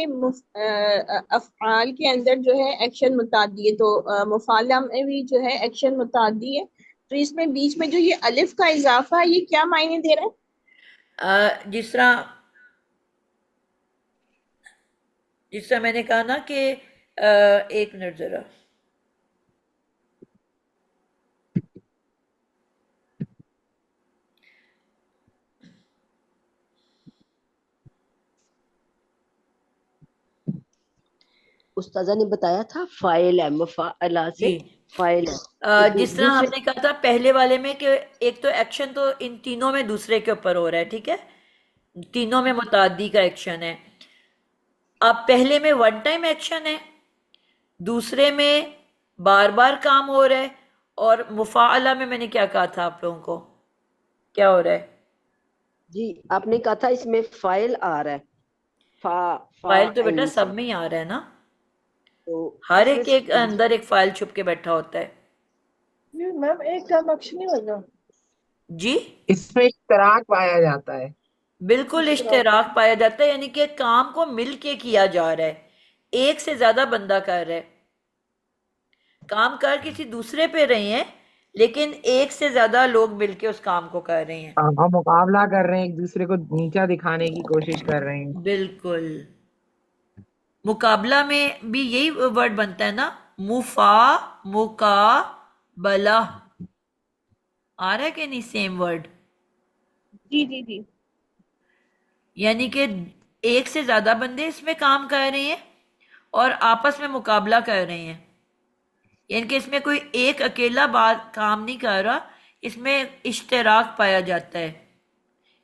افعال کے اندر جو ہے ایکشن متعدی ہے، تو مفعلہ میں بھی جو ہے ایکشن متعدی ہے، تو اس میں بیچ میں جو یہ الف کا اضافہ ہے یہ کیا معنی دے رہا ہے؟ جس طرح میں نے کہا نا کہ ایک منٹ ذرا، استاذہ نے بتایا تھا فائل ہے، مفعلہ سے جی فائل ہے. جس طرح ہم دوسرے نے کہا تھا پہلے والے میں کہ ایک تو ایکشن تو ان تینوں میں دوسرے کے اوپر ہو رہا ہے، ٹھیک ہے، تینوں میں متعدی کا ایکشن ہے. اب پہلے میں ون ٹائم ایکشن ہے، دوسرے میں بار بار کام ہو رہا ہے، اور مفاعلہ میں نے کیا کہا تھا آپ لوگوں کو کیا ہو رہا ہے؟ جی آپ نے کہا تھا اس میں فائل آ رہا ہے، فائل تو بیٹا فاعل سب سے، میں ہی آ رہا ہے نا، تو ہر اس میں ایک ایک اندر ایک فائل چھپ کے بیٹھا ہوتا ہے. میم ایک کام ایکشن نہیں ہوگا. جی اس میں اشتراک پایا جاتا ہے. بالکل اشتراک پایا جاتا ہے، یعنی کہ کام کو مل کے کیا جا رہا ہے، ایک سے زیادہ بندہ کر رہا ہے. کام کر کسی دوسرے پہ رہے ہیں لیکن ایک سے زیادہ لوگ مل کے اس کام کو کر رہے ہیں. ہم مقابلہ کر رہے ہیں، ایک دوسرے کو نیچا دکھانے کی کوشش کر رہے ہیں. بالکل. مقابلہ میں بھی یہی ورڈ بنتا ہے نا، مقابلہ. آ رہا ہے کہ نہیں سیم ورڈ؟ جی جی جی. یعنی کہ ایک سے زیادہ بندے اس میں کام کر رہے ہیں اور آپس میں مقابلہ کر رہے ہیں. یعنی کہ اس میں کوئی ایک اکیلا بات کام نہیں کر رہا، اس میں اشتراک پایا جاتا ہے.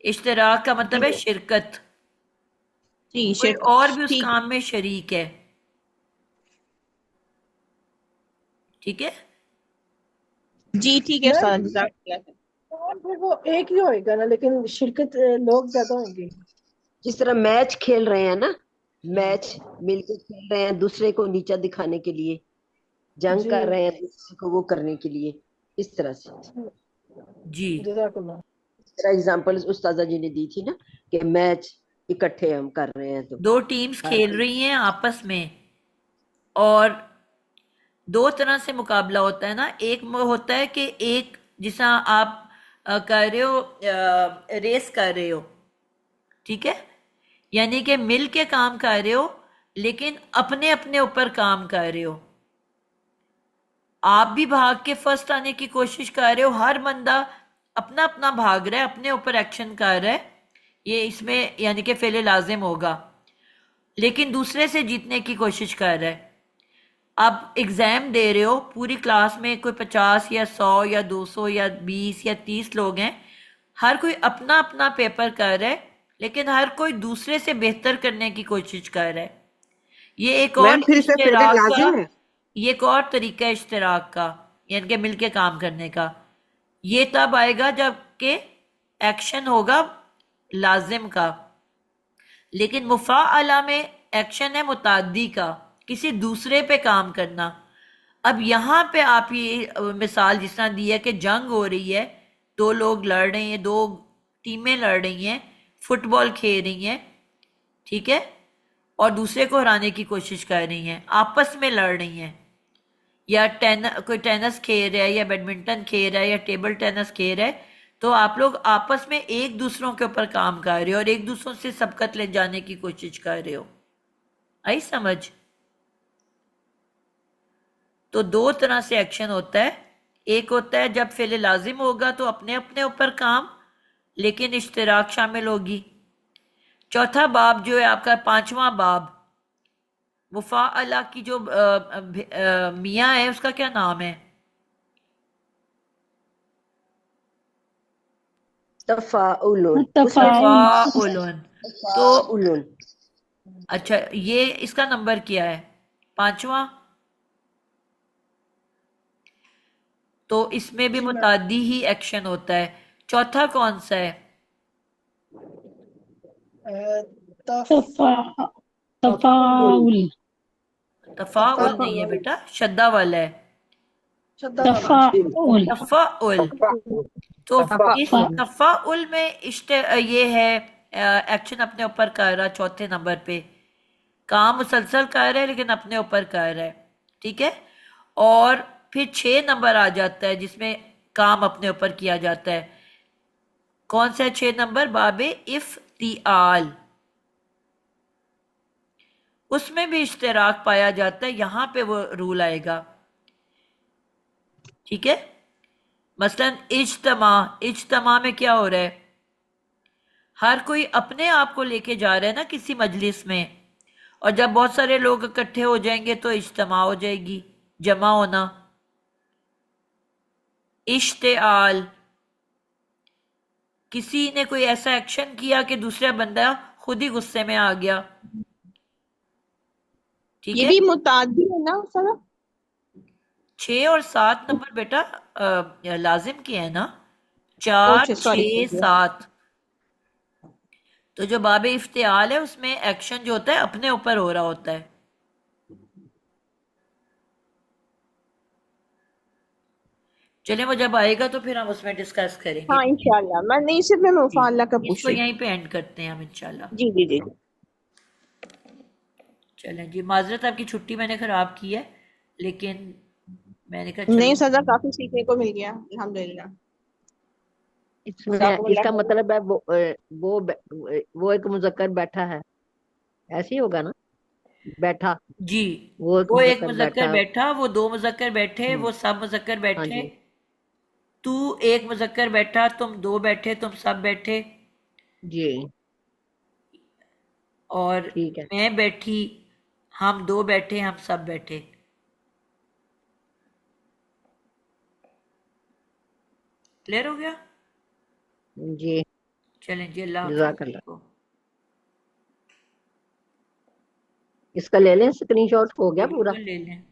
اشتراک کا مطلب ہے شرکت، جی کوئی شرکت. اور بھی اس ٹھیک کام میں شریک ہے. ٹھیک ہے. جی ٹھیک ہے میم استاد جزاک اللہ خیر. کام پھر وہ ایک ہی ہوئے گا نا، لیکن شرکت لوگ زیادہ ہوں گے. جس طرح میچ کھیل رہے ہیں نا، میچ مل کے کھیل رہے ہیں دوسرے کو نیچا دکھانے کے لیے، جنگ جی کر رہے ہیں دوسرے کو وہ کرنے کے لیے، اس طرح سے. جی جزاک اللہ. اس طرح اگزامپل استاذہ جی نے دی تھی نا کہ میچ اکٹھے ہم کر رہے ہیں تو دو ٹیمز ہر کھیل کوئی. رہی ہیں آپس میں، اور دو طرح سے مقابلہ ہوتا ہے نا. ایک ہوتا ہے کہ ایک جیسا آپ کر رہے ہو، ریس کر رہے ہو، ٹھیک ہے، یعنی کہ مل کے کام کر رہے ہو لیکن اپنے اپنے اوپر کام کر رہے ہو. آپ بھی بھاگ کے فرسٹ آنے کی کوشش کر رہے ہو، ہر بندہ اپنا اپنا بھاگ رہا ہے، اپنے اوپر ایکشن کر رہا ہے، یہ اس میں یعنی کہ فعل لازم ہوگا، لیکن دوسرے سے جیتنے کی کوشش کر رہا ہے. اب ایگزام دے رہے ہو، پوری کلاس میں کوئی 50 یا 100 یا 200 یا 20 یا 30 لوگ ہیں، ہر کوئی اپنا اپنا پیپر کر رہا ہے لیکن ہر کوئی دوسرے سے بہتر کرنے کی کوشش کر رہا ہے. یہ ایک اور میم پھر اسے فعل اشتراک کا، لازم ہے. یہ ایک اور طریقہ ہے اشتراک کا، یعنی کہ مل کے کام کرنے کا. یہ تب آئے گا جب کہ ایکشن ہوگا لازم کا، لیکن مفاعلہ میں ایکشن ہے متعدی کا، کسی دوسرے پہ کام کرنا. اب یہاں پہ آپ یہ مثال جس طرح دی ہے کہ جنگ ہو رہی ہے، دو لوگ لڑ رہے ہیں، دو ٹیمیں لڑ رہی ہیں، فٹ بال کھیل رہی ہیں، ٹھیک ہے، اور دوسرے کو ہرانے کی کوشش کر رہی ہیں، آپس میں لڑ رہی ہیں، یا کوئی ٹینس کھیل رہا ہے یا بیڈمنٹن کھیل رہا ہے یا ٹیبل ٹینس کھیل رہا ہے، تو آپ لوگ آپس میں ایک دوسروں کے اوپر کام کر رہے ہو اور ایک دوسروں سے سبقت لے جانے کی کوشش کر رہے ہو. آئی سمجھ؟ تو دو طرح سے ایکشن ہوتا ہے. ایک ہوتا ہے جب فعل لازم ہوگا تو اپنے اپنے اوپر کام، لیکن اشتراک شامل ہوگی. چوتھا باب جو ہے آپ کا 5واں باب، مفاعلہ کی جو میاں ہے اس کا کیا نام ہے؟ تفاعل. تفاعل. تفاعل. تو تفاعل. اچھا، یہ اس کا نمبر کیا ہے؟ 5واں. تو اس میں بھی جی میم. متعدی ہی ایکشن ہوتا ہے. چوتھا کون سا ہے؟ تفاعل. تفاعل. تفاعل نہیں ہے بیٹا، شدہ والا ہے. تفاعل. تفاعل. تو اس تفاعل میں یہ ہے ایکشن اپنے اوپر کر رہا، چوتھے نمبر پہ کام مسلسل کر رہا ہے لیکن اپنے اوپر کر رہا ہے، ٹھیک ہے. اور پھر 6 نمبر آ جاتا ہے جس میں کام اپنے اوپر کیا جاتا ہے. کون سا 6 نمبر؟ باب افتعال. اس میں بھی اشتراک پایا جاتا ہے، یہاں پہ وہ رول آئے گا، ٹھیک ہے. مثلا اجتماع میں کیا ہو رہا ہے؟ ہر کوئی اپنے آپ کو لے کے جا رہا ہے نا کسی مجلس میں، اور جب بہت سارے لوگ اکٹھے ہو جائیں گے تو اجتماع ہو جائے گی، جمع ہونا. اشتعال، کسی نے کوئی ایسا ایکشن کیا کہ دوسرا بندہ خود ہی غصے میں آ گیا، ٹھیک یہ ہے. بھی متعدی ہے نا سر؟ 6 اور 7 نمبر بیٹا لازم کے ہیں نا، 4 اچھا سوری. 6 7. تو جو باب افتعال ہے اس میں ایکشن جو ہوتا ہے اپنے اوپر ہو رہا ہوتا ہے. چلیں وہ جب آئے گا تو پھر ہم اس میں ڈسکس کریں گے. ہاں انشاءاللہ. میں نہیں، صرف میں جی، مفاعلہ کا اس پوچھ کو رہی. یہیں پہ اینڈ کرتے ہیں ہم انشاءاللہ. جی جی جی. چلیں جی، معذرت آپ کی چھٹی میں نے خراب کی ہے، لیکن میں نے کہا نہیں چلو. سزا، کافی سیکھنے کو مل گیا الحمدللہ. اس میں جزاکم اس اللہ کا خیر. مطلب ہے وہ ایک مذکر بیٹھا ہے، ایسے ہی ہوگا نا، بیٹھا. جی، وہ ایک وہ ایک مذکر مذکر بیٹھا، وہ 2 مذکر بیٹھے، وہ سب مذکر ہاں بیٹھے. جی. تو ایک مذکر بیٹھا، تم 2 بیٹھے، تم سب بیٹھے. جی اور ٹھیک ہے. میں بیٹھی، ہم 2 بیٹھے، ہم سب بیٹھے. کلیئر ہو گیا؟ جی چلیں جی، اللہ حافظ جزاک اللہ. سب کو. اس کا لے لیں اسکرین شاٹ، ہو گیا پورا. بالکل لے لیں.